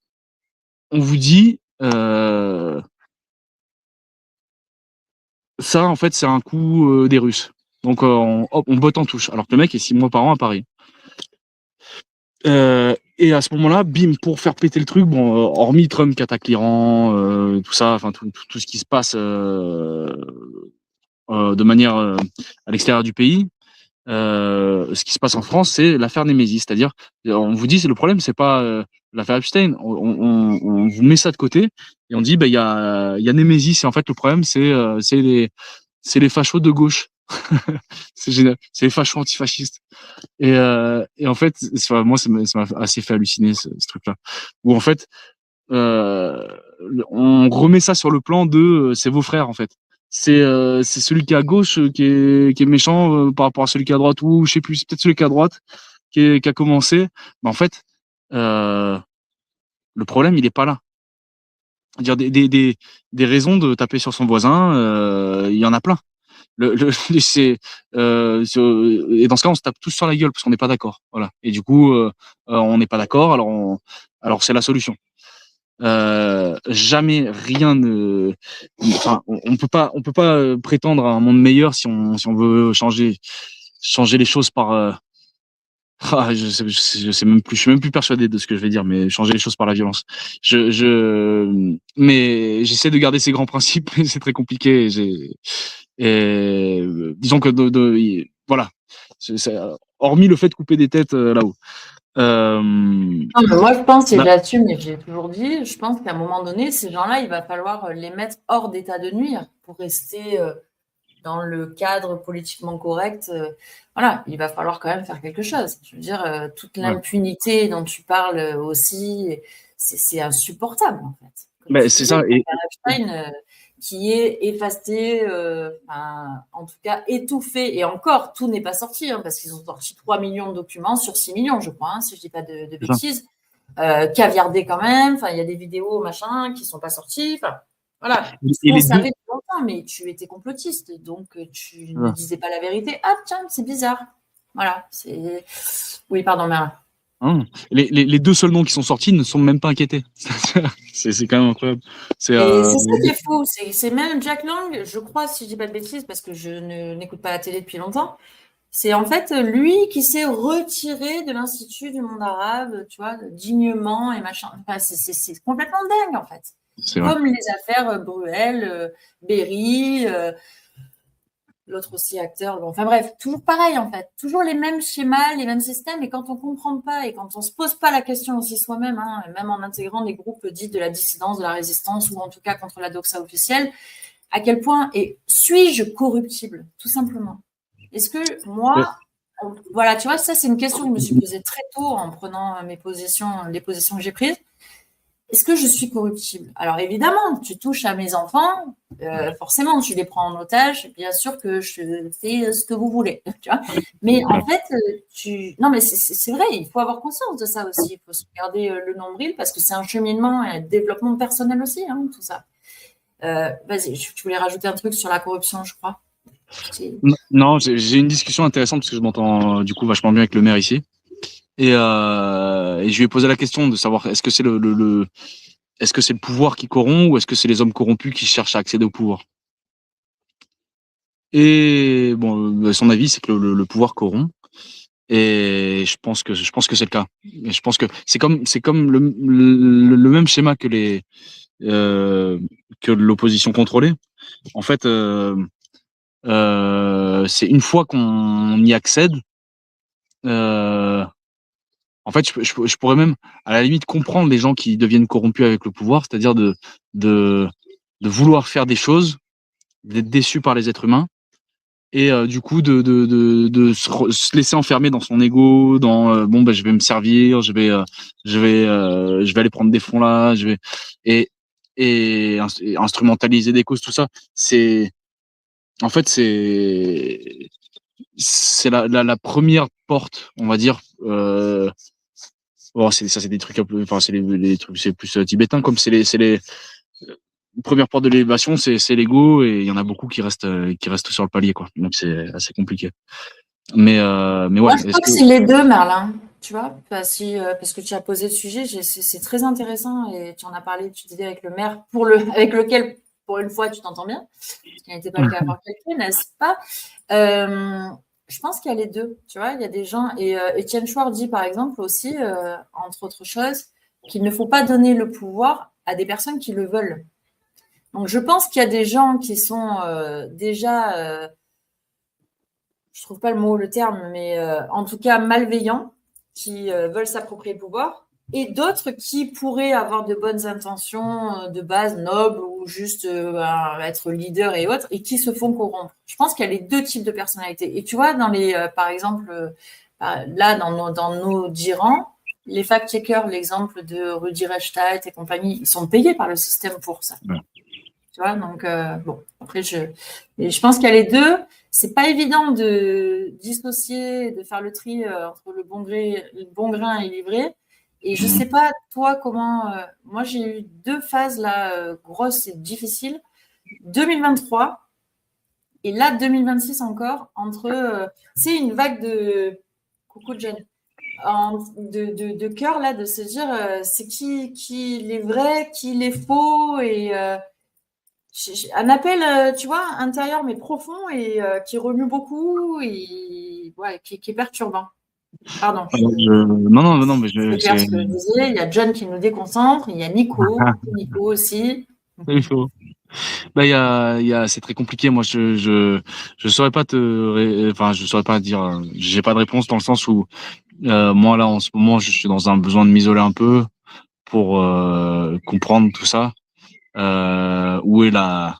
vous dit ça, en fait, c'est un coup des Russes. Donc, on botte en touche. Alors que le mec est 6 mois par an à Paris. Et à ce moment-là, bim, pour faire péter le truc, bon, hormis Trump qui attaque l'Iran, tout ça, enfin tout ce qui se passe de manière à l'extérieur du pays, ce qui se passe en France, c'est l'affaire Némésis. C'est-à-dire, on vous dit, le problème, c'est pas l'affaire Epstein. On vous met ça de côté et on dit, bah il y a Némésis. Et en fait, le problème, c'est les fachos de gauche. C'est génial. C'est les fachos antifascistes. Et en fait, moi, ça m'a assez fait halluciner ce truc-là. Où en fait, on remet ça sur le plan de c'est vos frères en fait. C'est celui qui est à gauche qui est méchant par rapport à celui qui est à droite, ou je sais plus, c'est peut-être celui qui est à droite qui a commencé. Mais en fait, le problème, il est pas là. Dire des raisons de taper sur son voisin, il y en a plein. Et dans ce cas, on se tape tous sur la gueule parce qu'on n'est pas d'accord. Voilà. Et du coup, on n'est pas d'accord, alors c'est la solution. Jamais rien ne. Enfin, on peut pas prétendre à un monde meilleur si on veut changer les choses par. Je sais même plus. Je suis même plus persuadé de ce que je vais dire, mais changer les choses par la violence. Mais j'essaie de garder ces grands principes, mais c'est très compliqué. Disons que voilà. Hormis le fait de couper des têtes là-haut. Non, mais moi, je pense, et là-dessus, mais j'ai toujours dit, je pense qu'à un moment donné, ces gens-là, il va falloir les mettre hors d'état de nuire pour rester dans le cadre politiquement correct. Voilà, il va falloir quand même faire quelque chose. Je veux dire, toute l'impunité dont tu parles aussi, c'est insupportable, en fait. Mais c'est ça. Epstein, qui est effacé, en tout cas étouffé. Et encore, tout n'est pas sorti, hein, parce qu'ils ont sorti 3 millions de documents sur 6 millions, je crois, hein, si je dis pas de bêtises. Caviardé quand même. Enfin, il y a des vidéos, machin, qui sont pas sorties. Enfin, voilà. On savait depuis longtemps, mais tu étais complotiste, donc tu ne disais pas la vérité. Ah, tiens, c'est bizarre. Voilà. Oui, pardon, Mara. Les 2 seuls noms qui sont sortis ne sont même pas inquiétés. C'est quand même incroyable. C'est ça qui est fou. C'est même Jack Lang, je crois, si je dis pas de bêtises, parce que je n'écoute pas la télé depuis longtemps. C'est en fait lui qui s'est retiré de l'Institut du monde arabe, tu vois, dignement et machin. Enfin, c'est complètement dingue, en fait. Comme les affaires Bruel, Berry, l'autre aussi acteur. Bon, enfin bref, toujours pareil, en fait. Toujours les mêmes schémas, les mêmes systèmes. Et quand on comprend pas et quand on se pose pas la question aussi soi-même, hein, même en intégrant des groupes dits de la dissidence, de la résistance, ou en tout cas contre la doxa officielle, à quel point suis-je corruptible, tout simplement? Est-ce que moi, voilà, tu vois, ça c'est une question que je me suis posée très tôt en prenant les positions que j'ai prises. est-ce que je suis corruptible? Alors évidemment, tu touches à mes enfants, forcément, tu les prends en otage. Bien sûr que je fais ce que vous voulez, tu vois. Mais en fait, non, mais c'est vrai, il faut avoir conscience de ça aussi. Il faut se garder le nombril parce que c'est un cheminement et un développement personnel aussi, hein, tout ça. Vas-y, tu voulais rajouter un truc sur la corruption, je crois. Non, j'ai une discussion intéressante parce que je m'entends du coup vachement bien avec le maire ici. Et je lui ai posé la question de savoir est-ce que c'est est-ce que c'est le pouvoir qui corrompt ou est-ce que c'est les hommes corrompus qui cherchent à accéder au pouvoir? Et bon, son avis, c'est que le pouvoir corrompt. Et je pense que c'est le cas. Et je pense que c'est comme le même schéma que l'opposition contrôlée. En fait, c'est une fois qu'on y accède. En fait, je pourrais même, à la limite, comprendre les gens qui deviennent corrompus avec le pouvoir, c'est-à-dire de vouloir faire des choses, d'être déçus par les êtres humains, et du coup se laisser enfermer dans son ego, dans bon, ben je vais me servir, je vais aller prendre des fonds là, et et instrumentaliser des causes, tout ça. C'est en fait c'est la première porte, on va dire. Bon, c'est des trucs un peu, enfin, c'est les trucs, c'est plus tibétain, comme c'est les premières portes de l'élévation, c'est l'ego, et il y en a beaucoup qui restent sur le palier, quoi. Donc c'est assez compliqué. Mais ouais. Moi, je crois que c'est les deux, Merlin. Tu vois, parce que tu as posé le sujet, c'est très intéressant et tu en as parlé, tu disais avec le maire, avec lequel, pour une fois, tu t'entends bien, ce qui n'était pas le cas avant quelqu'un, n'est-ce pas? Je pense qu'il y a les deux, tu vois, il y a des gens, et Étienne Chouard dit par exemple aussi, entre autres choses, qu'il ne faut pas donner le pouvoir à des personnes qui le veulent. Donc je pense qu'il y a des gens qui sont déjà, je trouve pas le terme, mais en tout cas malveillants, qui veulent s'approprier le pouvoir, et d'autres qui pourraient avoir de bonnes intentions de base, nobles, ou juste être leader et autres, et qui se font corrompre. Je pense qu'il y a les deux types de personnalités. Et tu vois, par exemple, là, dans nos dirans, les fact-checkers, l'exemple de Rudy Reichstadt et compagnie, ils sont payés par le système pour ça. Ouais. Tu vois, donc bon, après je pense qu'il y a les deux. C'est pas évident de dissocier, de faire le tri entre le bon grain et l'ivraie. Et je sais pas toi comment. Moi j'ai eu deux phases là grosses et difficiles. 2023 et là 2026 encore entre. C'est une vague de coucou Jen. De cœur là, de se dire c'est qui les vrais, qui les faux, et un appel, tu vois, intérieur mais profond, et qui remue beaucoup, et ouais, qui est perturbant. Pardon. Non, mais ce que je disais, il y a John qui nous déconcentre, il y a Nico aussi. Il faut. Bah, c'est très compliqué. Moi, je saurais pas je saurais pas dire, j'ai pas de réponse dans le sens où, moi, là, en ce moment, je suis dans un besoin de m'isoler un peu pour comprendre tout ça. Où est le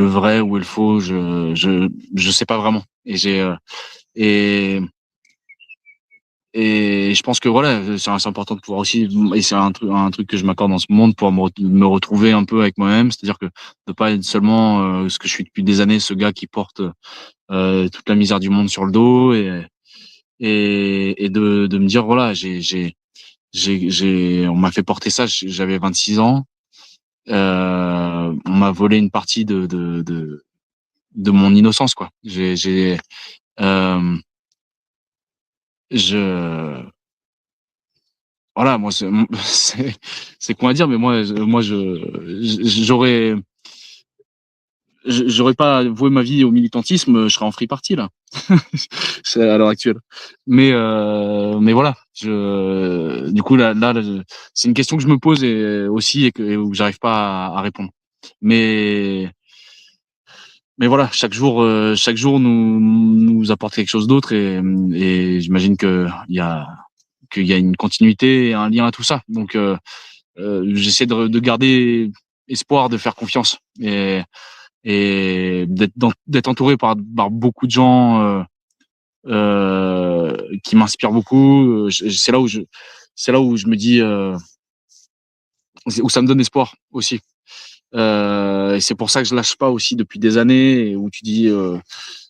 vrai, où est le faux, je sais pas vraiment. Et je pense que voilà, c'est important de pouvoir aussi, et c'est un truc que je m'accorde en ce moment, de pouvoir me retrouver un peu avec moi-même, c'est-à-dire que de pas être seulement ce que je suis depuis des années, ce gars qui porte toute la misère du monde sur le dos, et de me dire voilà, on m'a fait porter ça, j'avais 26 ans, on m'a volé une partie de mon innocence, quoi. Voilà, moi c'est quoi à dire, mais j'aurais pas voué ma vie au militantisme, je serais en free party là. C'est à l'heure actuelle. Mais voilà, du coup là, c'est une question que je me pose, et aussi, et où j'arrive pas à répondre. Mais voilà, chaque jour nous apporte quelque chose d'autre, et j'imagine qu'il y a une continuité et un lien à tout ça. Donc j'essaie de garder espoir, de faire confiance, et d'être entouré par beaucoup de gens qui m'inspirent beaucoup. C'est là où c'est là où je me dis, où ça me donne espoir aussi. Et c'est pour ça que je lâche pas aussi depuis des années, et où tu dis,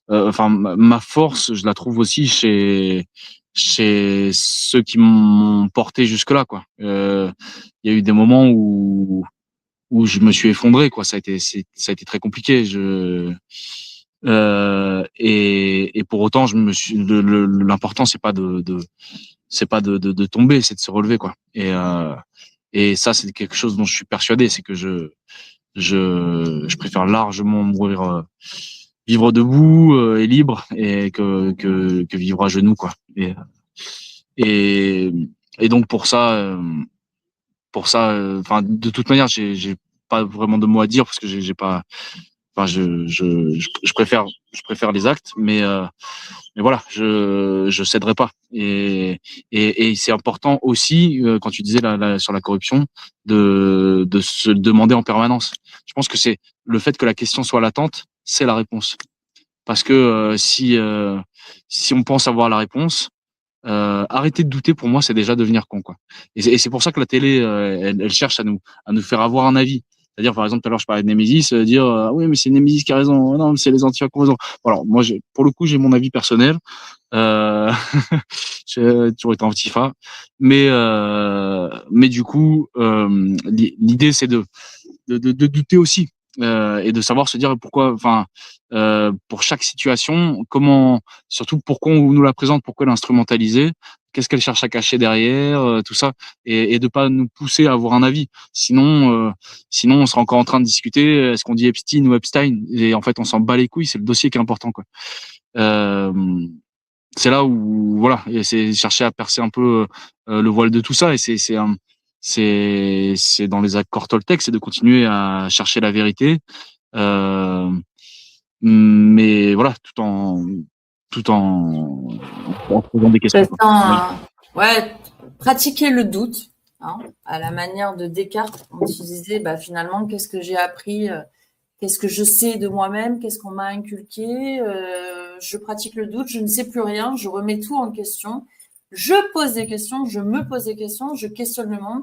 enfin, ma force, je la trouve aussi chez ceux qui m'ont porté jusque-là, quoi. Il y a eu des moments où je me suis effondré, quoi. Ça a été très compliqué. Et pour autant, l'important, c'est pas de tomber, c'est de se relever, quoi. Et ça, c'est quelque chose dont je suis persuadé, c'est que je préfère largement mourir, vivre debout, et libre, et que vivre à genoux, quoi. Et et donc pour ça, enfin, de toute manière, j'ai pas vraiment de mots à dire, parce que j'ai pas, enfin, je préfère les actes, mais voilà, je céderai pas. Et c'est important aussi, quand tu disais sur la corruption, de se demander en permanence. Je pense que c'est le fait que la question soit latente, c'est la réponse. Parce que si on pense avoir la réponse, arrêter de douter, pour moi, c'est déjà devenir con, quoi. Et c'est pour ça que la télé, elle cherche à nous faire avoir un avis. C'est-à-dire, par exemple, tout à l'heure, je parlais de Némésis, dire, ah oui, mais c'est Némésis qui a raison. Ah non, c'est les Antifa qui ont raison. Bon, alors, moi, pour le coup, j'ai mon avis personnel. Euh, j'ai toujours été Antifa. Mais du coup, l'idée, c'est de douter aussi, et de savoir se dire pourquoi, enfin, pour chaque situation, comment, surtout pourquoi on nous la présente, pourquoi l'instrumentaliser, qu'est-ce qu'elle cherche à cacher derrière, tout ça, et de pas nous pousser à avoir un avis. Sinon, on sera encore en train de discuter, est-ce qu'on dit Epstein ou Epstein, et en fait, on s'en bat les couilles, c'est le dossier qui est important, quoi. Euh, c'est là où, voilà, et c'est chercher à percer un peu, le voile de tout ça, et c'est dans les accords Toltec, c'est de continuer à chercher la vérité, euh, mais voilà, en posant des questions, quoi. Ouais, pratiquer le doute, hein, à la manière de Descartes. On se disait, bah, finalement, qu'est-ce que j'ai appris, qu'est-ce que je sais de moi-même, qu'est-ce qu'on m'a inculqué, je pratique le doute, je ne sais plus rien, je remets tout en question, je pose des questions, je me pose des questions, je questionne le monde,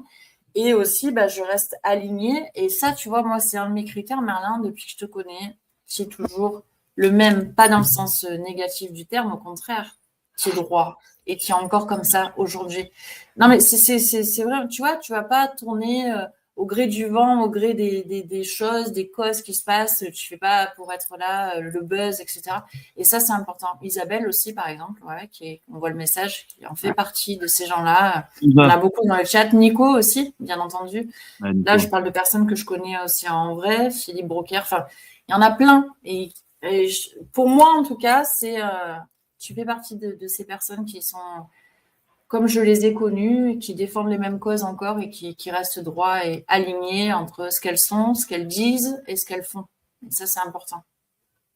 et aussi, bah, je reste alignée. Et ça, tu vois, moi, c'est un de mes critères, Merlin, depuis que je te connais, c'est toujours le même, pas dans le sens négatif du terme, au contraire, qui est droit et qui est encore comme ça aujourd'hui. Non, mais c'est vrai, tu vois, tu vas pas tourner au gré du vent, au gré des choses, des causes qui se passent. Tu fais pas pour être là, le buzz, etc. Et ça, c'est important. Isabelle aussi, par exemple, ouais, on voit le message, qui en fait partie de ces gens-là. On a beaucoup dans le chat. Nico aussi, bien entendu. Ouais, Là, je parle de personnes que je connais aussi en vrai. Philippe Broquer, enfin, il y en a plein. Pour moi, en tout cas, tu fais partie de ces personnes qui sont, comme je les ai connues, qui défendent les mêmes causes encore et qui restent droits et alignés entre ce qu'elles sont, ce qu'elles disent et ce qu'elles font. Et ça, c'est important.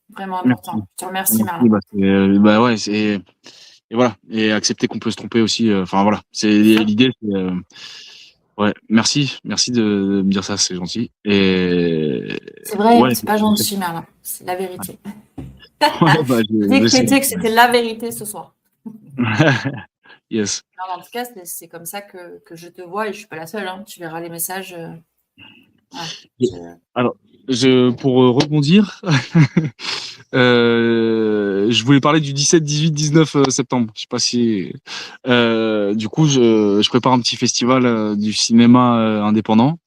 Vraiment important. merci. Je te remercie, Merci, Merlin. bah ouais, et voilà, et accepter qu'on peut se tromper aussi. Enfin voilà, c'est l'idée. Ouais, merci de me dire ça, c'est gentil. Et C'est vrai, ouais, c'est pas gentil, Merlin. C'est la vérité. ouais, bah, je sais. Décréter que c'était la vérité ce soir. Yes. Non, en tout cas, c'est comme ça que je te vois et je suis pas la seule. Hein. Tu verras les messages. Ouais, Alors, pour rebondir, je voulais parler du 17, 18, 19 septembre. Je sais pas si. Du coup, je prépare un petit festival du cinéma indépendant,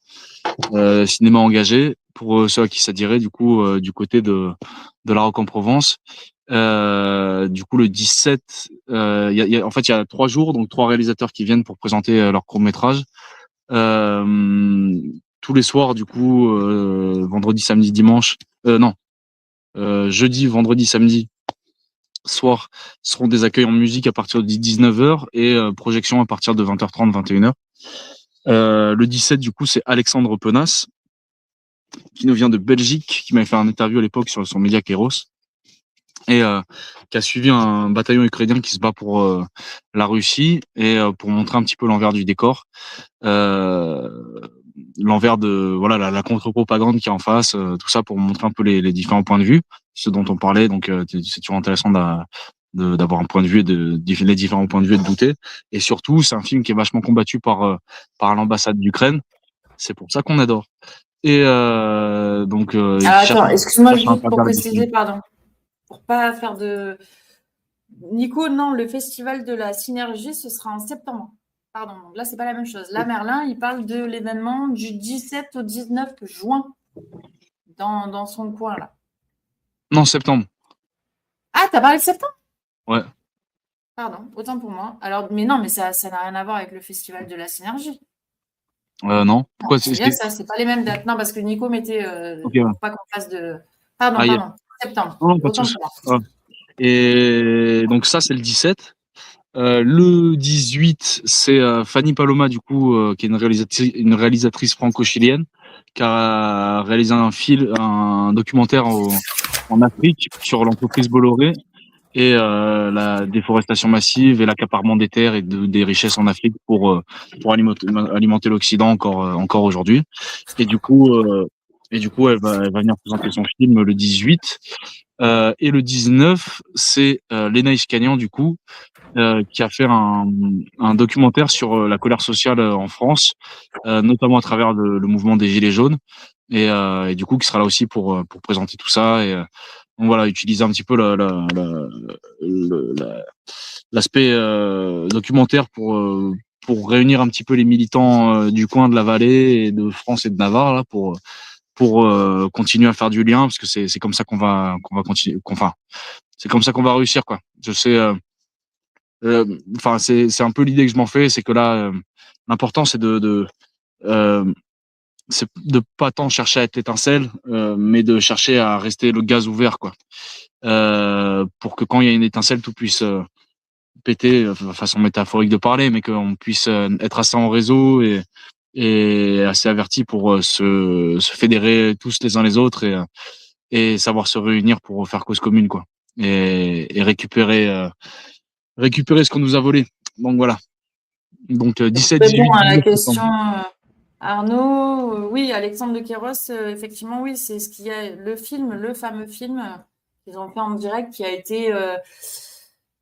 cinéma engagé, pour ceux à qui ça dirait, du coup, du côté de la Roque en Provence. Du coup, le 17, en fait, il y a 3 jours, donc 3 réalisateurs qui viennent pour présenter leur court-métrage. Tous les soirs, du coup, vendredi, samedi, dimanche, non, jeudi, vendredi, samedi, soir, seront des accueils en musique à partir de 19h et projection à partir de 20h30, 21h. Le 17, du coup, c'est Alexandre Penas, qui nous vient de Belgique, qui m'avait fait un interview à l'époque sur son média Kéros, et qui a suivi un bataillon ukrainien qui se bat pour la Russie, et pour montrer un petit peu l'envers du décor, l'envers de voilà la contre-propagande qui est en face, tout ça pour montrer un peu les différents points de vue, ce dont on parlait. Donc c'est toujours intéressant d'avoir un point de vue et les différents points de vue et de douter. Et surtout, c'est un film qui est vachement combattu par l'ambassade d'Ukraine. C'est pour ça qu'on adore. Et donc, il Alors cherche, attends, excuse-moi cherche à juste pour interdire la préciser, décision. pardon, pour pas faire de. Nico, non, le festival de la synergie, ce sera en septembre. Pardon, donc là, c'est pas la même chose. Là, Merlin, il parle de l'événement du 17 au 19 juin dans son coin, là. Non, septembre. Ah, t'as parlé de septembre? Ouais. Pardon, autant pour moi. Alors, mais non, mais ça n'a rien à voir avec le festival de la synergie. Non. Non, Pourquoi c'est bien ça, c'est pas les mêmes dates. Non, parce que Nico mettait, Ok, ouais. pour pas qu'on fasse de. Pardon, Ah, septembre. non, pas de Autant souci. pour moi. Ouais. Et donc ça, c'est le 17. Le 18, c'est Fanny Paloma, du coup, qui est une réalisatrice franco-chilienne, qui a réalisé un documentaire en Afrique sur l'entreprise Bolloré et la déforestation massive et l'accaparement des terres et des richesses en Afrique pour alimenter l'Occident encore aujourd'hui. Et du coup, elle va venir présenter son film le 18. Et le 19, c'est Lena Iskanian, du coup, qui a fait un documentaire sur la colère sociale en France, notamment à travers le mouvement des Gilets jaunes, et du coup qui sera là aussi pour présenter tout ça. Et donc voilà, utiliser un petit peu l'aspect documentaire pour réunir un petit peu les militants du coin de la vallée et de France et de Navarre là pour continuer à faire du lien, parce que c'est comme ça qu'on va continuer, enfin c'est comme ça qu'on va réussir, quoi. Je sais. Enfin, c'est un peu l'idée que je m'en fais, c'est que là, l'important c'est de pas tant chercher à être l'étincelle, mais de chercher à rester le gaz ouvert, quoi. Pour que quand il y a une étincelle, tout puisse péter, façon métaphorique de parler, mais qu'on puisse être assez en réseau et assez averti pour se fédérer tous les uns les autres et savoir se réunir pour faire cause commune, quoi. Et récupérer ce qu'on nous a volé. Donc voilà. Donc 17, Répond 18, à la 19 question, septembre. Arnaud. Oui, Alexandre de Queyros, effectivement, oui, c'est ce qu'il y a. Le film, le fameux film qu'ils ont fait en direct qui a été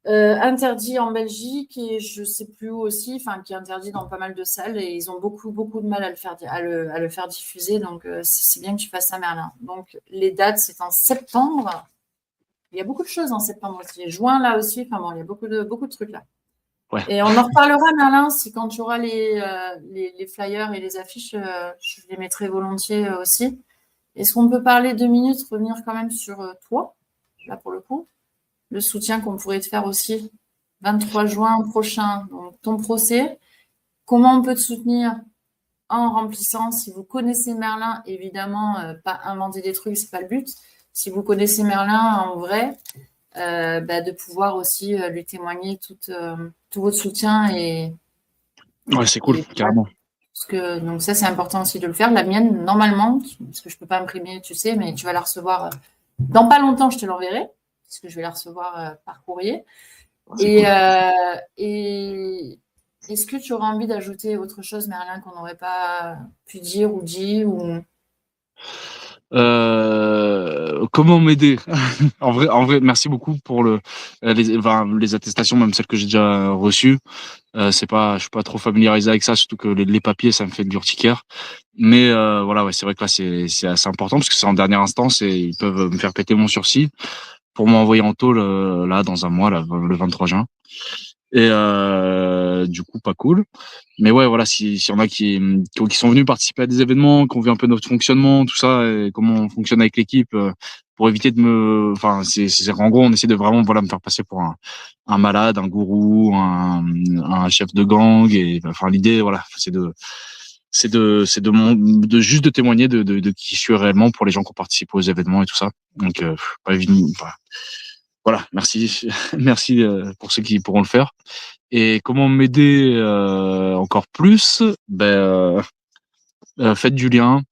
interdit en Belgique et je sais plus où aussi, enfin, qui est interdit dans pas mal de salles et ils ont beaucoup, beaucoup de mal à le faire diffuser. Donc, c'est bien que tu fasses ça, Merlin. Donc, les dates, c'est en septembre. Il y a beaucoup de choses en septembre aussi. Juin, là aussi. Enfin bon, il y a beaucoup de trucs là. Ouais. Et on en reparlera, Merlin, si quand tu auras les flyers et les affiches, je les mettrai volontiers aussi. Est-ce qu'on peut parler 2 minutes, revenir quand même sur toi, là pour le coup, le soutien qu'on pourrait te faire aussi 23 juin prochain, donc ton procès. Comment on peut te soutenir en remplissant, si vous connaissez Merlin, évidemment, pas inventer des trucs, c'est pas le but. Si vous connaissez Merlin en vrai, de pouvoir aussi lui témoigner tout votre soutien Ouais, c'est cool, voilà. carrément. Parce que donc ça c'est important aussi de le faire. La mienne normalement, parce que je peux pas imprimer, tu sais, mais tu vas la recevoir dans pas longtemps. Je te l'enverrai parce que je vais la recevoir par courrier. C'est cool. Et est-ce que tu auras envie d'ajouter autre chose, Merlin, qu'on n'aurait pas pu dire ou dit ou Comment m'aider? En vrai, merci beaucoup pour les attestations, même celles que j'ai déjà reçues. Je suis pas trop familiarisé avec ça, surtout que les papiers, ça me fait de l'urticaire. Mais voilà, ouais, c'est vrai que là, c'est assez important parce que c'est en dernière instance et ils peuvent me faire péter mon sursis pour m'envoyer en tôle là dans un mois, là, le 23 juin. Et du coup, pas cool. Mais ouais, voilà, s'il y en a qui sont venus participer à des événements, qui ont vu un peu notre fonctionnement, tout ça, et comment on fonctionne avec l'équipe, pour éviter enfin, en gros, on essaie de vraiment, voilà, me faire passer pour un malade, un gourou, un chef de gang, et enfin, l'idée, voilà, de juste de témoigner de qui je suis réellement pour les gens qui ont participé aux événements et tout ça. Donc, pas évident, enfin, voilà, merci, merci pour ceux qui pourront le faire. Et comment m'aider encore plus? Faites du lien,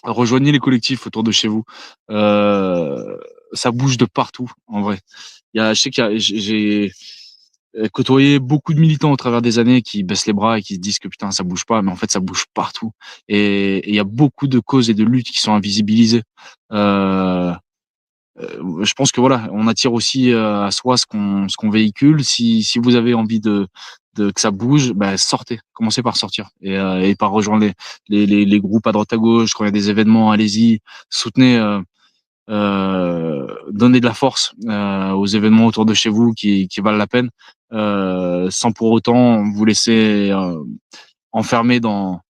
rejoignez les collectifs autour de chez vous. Ça bouge de partout, en vrai. Je sais j'ai côtoyé beaucoup de militants au travers des années qui baissent les bras et qui se disent que putain ça bouge pas, mais en fait ça bouge partout. Et il y a beaucoup de causes et de luttes qui sont invisibilisées. je pense que voilà, on attire aussi à soi ce qu'on véhicule. Si vous avez envie de que ça bouge, bah, sortez, commencez par sortir et par rejoindre les groupes à droite à gauche. Quand il y a des événements, allez-y, soutenez, donnez de la force aux événements autour de chez vous qui valent la peine, sans pour autant vous laisser enfermer dans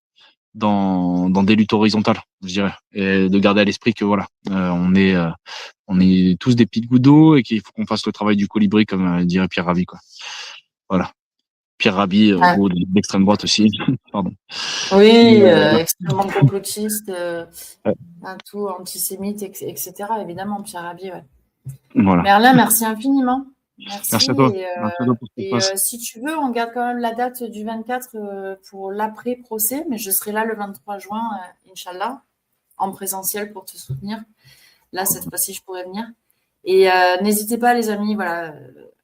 des luttes horizontales, je dirais, et de garder à l'esprit que voilà, on est tous des petites gouttes d'eau et qu'il faut qu'on fasse le travail du colibri, comme dirait Pierre Rabhi, quoi. Voilà. Pierre Rabhi, Ouais. gros d'extrême droite aussi. Pardon. Oui, Ouais. extrêmement complotiste, Ouais. tout antisémite, etc. Évidemment, Pierre Rabhi, ouais. Voilà. Merlin, merci infiniment. Merci à Merci. toi. Merci à toi pour ce passe. Si tu veux, on garde quand même la date du 24 pour l'après-procès, mais je serai là le 23 juin, Inch'Allah, en présentiel pour te soutenir. Là, cette fois-ci, je pourrais venir. Et n'hésitez pas, les amis, voilà,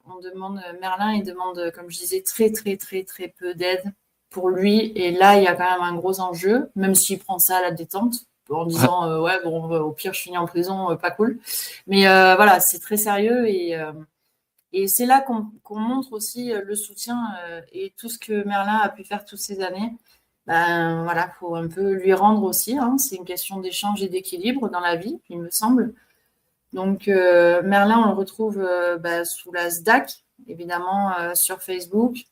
on demande, Merlin, il demande, comme je disais, très, très, très, très peu d'aide pour lui. Et là, il y a quand même un gros enjeu, même s'il prend ça à la détente, en Ouais. disant, ouais, bon, au pire, je finis en prison, pas cool. Mais voilà, c'est très sérieux et c'est là qu'on montre aussi le soutien et tout ce que Merlin a pu faire toutes ces années. Ben voilà, faut un peu lui rendre aussi, hein. C'est une question d'échange et d'équilibre dans la vie, il me semble. Donc Merlin, on le retrouve sous la SDAC, évidemment sur Facebook,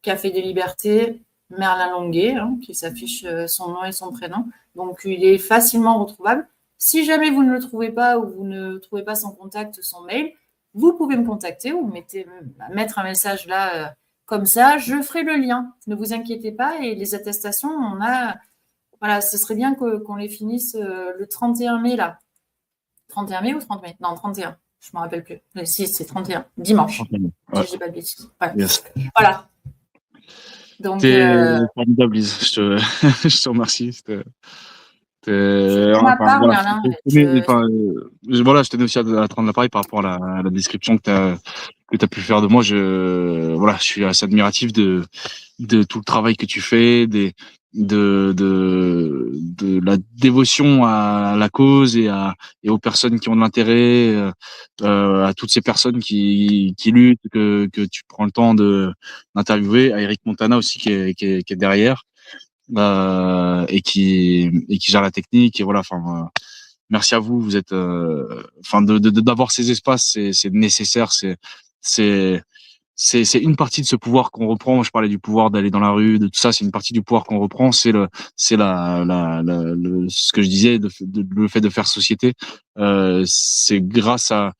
Café des Libertés, Merlin Longuet, hein, qui s'affiche son nom et son prénom. Donc il est facilement retrouvable. Si jamais vous ne le trouvez pas ou vous ne trouvez pas son contact, son mail, vous pouvez me contacter ou mettre un message là comme ça. Je ferai le lien. Ne vous inquiétez pas. Et les attestations, voilà, ce serait bien qu'on les finisse le 31 mai là. 31 mai ou 30 mai? Non, 31. Je ne me rappelle plus. Mais si, c'est 31. Dimanche. Si Ouais. je dis pas de bêtises. Ouais. Yes. Voilà. Donc, T'es formidable, Lise. Je te remercie. pour ma Enfin, part, voilà. Merlin, Voilà, je tenais aussi à te rendre l'appareil par rapport à la description que t'as pu faire de moi. Voilà, je suis assez admiratif de tout le travail que tu fais, de la dévotion à la cause et aux personnes qui ont de l'intérêt, à toutes ces personnes qui luttent, que tu prends le temps d'interviewer, à Eric Montana aussi qui est derrière, et qui gère la technique, et voilà, enfin, merci à vous. Vous êtes, enfin, d'avoir ces espaces, c'est nécessaire. C'est, c'est une partie de ce pouvoir qu'on reprend. Je parlais du pouvoir d'aller dans la rue, de tout ça. C'est une partie du pouvoir qu'on reprend. C'est ce que je disais, le fait de faire société. C'est grâce à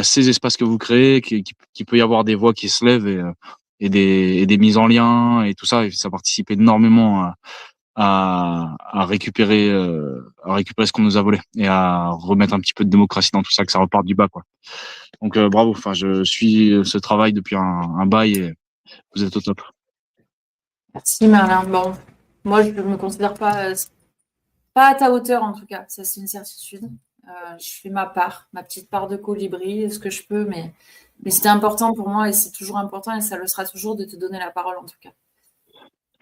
ces espaces que vous créez qu'il peut y avoir des voix qui se lèvent et des mises en lien et tout ça. Et ça participe énormément à récupérer ce qu'on nous a volé et à remettre un petit peu de démocratie dans tout ça, que ça reparte du bas, quoi. Donc bravo. Enfin, je suis ce travail depuis un bail et vous êtes au top. merci Merlin. Bon, moi, je ne me considère pas à ta hauteur, en tout cas. Ça, c'est une certitude. Je fais ma part, ma petite part de colibri, ce que je peux, mais c'était important pour moi et c'est toujours important et ça le sera toujours de te donner la parole, en tout cas.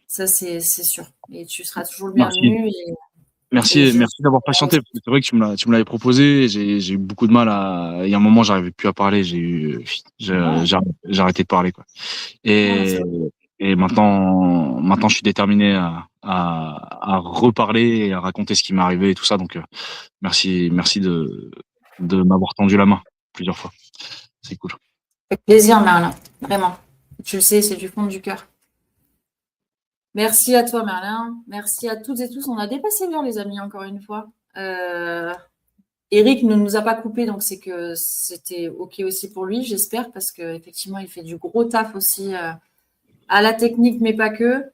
Ça, c'est sûr. Et tu seras toujours le Merci. bienvenu. Et je Merci d'avoir patienté, parce que c'est vrai que tu me l'avais proposé. J'ai eu beaucoup de mal à. Il y a un moment, j'arrivais plus à parler. J'ai arrêté de parler, quoi. Et, et maintenant, je suis déterminé à reparler et à raconter ce qui m'est arrivé et tout ça. Donc, merci de m'avoir tendu la main plusieurs fois. C'est cool. avec plaisir, Merlin. Vraiment. Tu le sais, c'est du fond du cœur. Merci à toi, Merlin. Merci à toutes et tous. On a dépassé l'heure, les amis, encore une fois. Eric ne nous a pas coupé, donc c'est que c'était OK aussi pour lui, j'espère, parce qu'effectivement, il fait du gros taf aussi à la technique, mais pas que.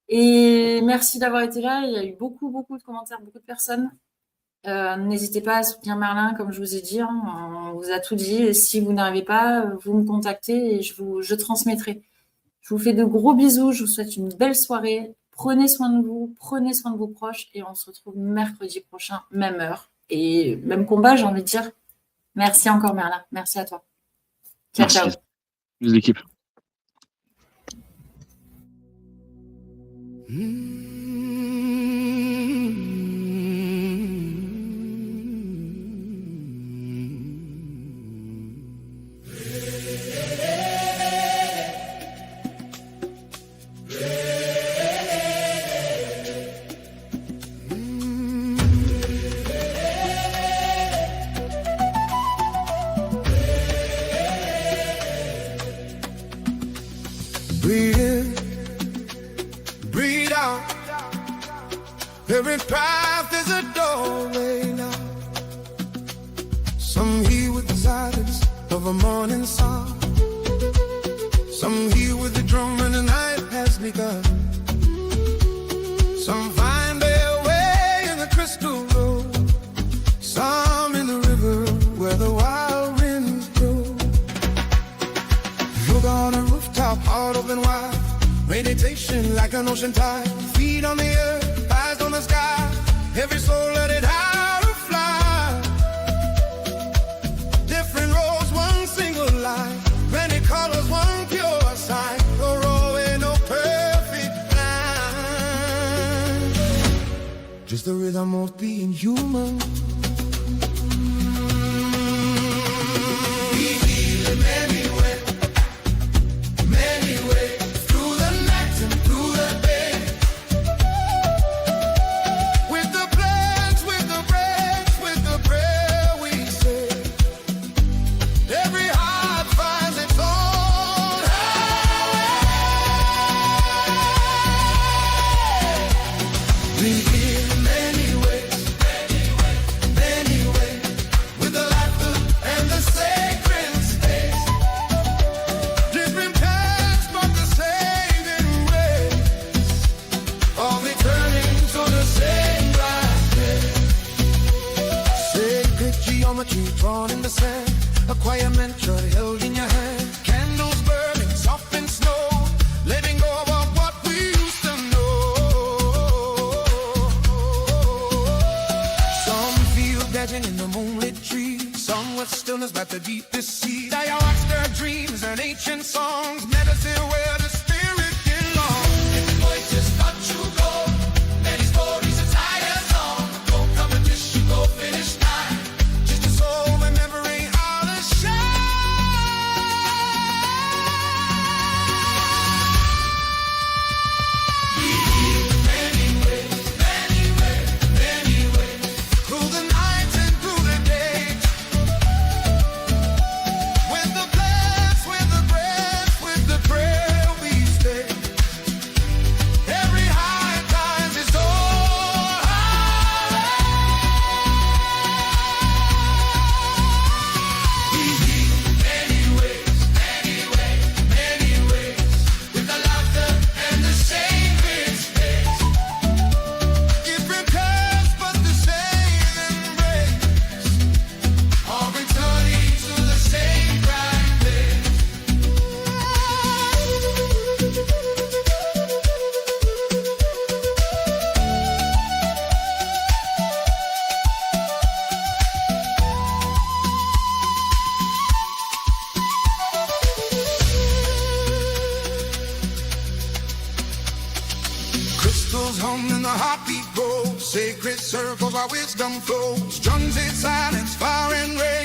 Et merci d'avoir été là. Il y a eu beaucoup, beaucoup de commentaires, beaucoup de personnes. N'hésitez pas à soutenir Merlin, comme je vous ai dit, hein, on vous a tout dit. Et si vous n'arrivez pas, vous me contactez et je transmettrai. Je vous fais de gros bisous. Je vous souhaite une belle soirée. Prenez soin de vous, prenez soin de vos proches et on se retrouve mercredi prochain, même heure et même combat, j'ai envie de dire. Merci encore, Merlin. Merci à toi. Ciao, Merci. ciao. Vive l'équipe. Breathe in, breathe out. Every path is a doorway now. Some hear with the silence of a morning song. Some hear with the drum and the night has begun. Some find their way in the crystal road. Some in the river where the wild winds grow. Look on a rooftop, heart open wide. Meditation like an ocean tide. Feet on the earth, eyes on the sky. Every soul let it out to fly. Different roads, one single line. Many colors, one pure sign. No roadway, no perfect line. Just the rhythm of being human. We feel in many ways, many ways. Through the night and through the day. With the plans, with the breath, with the prayer we say. Every heart finds its own highway. We feel in many ways, many ways. With the laughter and the sacred space. Different paths but the saving grace. All returning to the same bright day. Sacred geometry drawn in the sand. A quiet mantra held in your hand. Candles burning soft in snow. Letting go of what we used to know. Some feel dancing in the moonlit trees. Some with stillness by the deepest sea. They watch their dreams and ancient songs. Medicine where the spirit belongs. Every voice is not you go. Many stories are tired long. Don't come and wish you go finish line. Just a soul remembering how to shine. We heal many ways, many ways, many ways. Through the night and through the day. With the bless, with the breath, with the prayer we stay. Every high times is all we heal many ways, many ways, many ways. With the laughter and the sacred space. Different paths but the same embrace. All returning to the same bright place. Crystals hum and the heartbeat grows. Sacred circles, our wisdom flows. Drums in silence, fire and rain.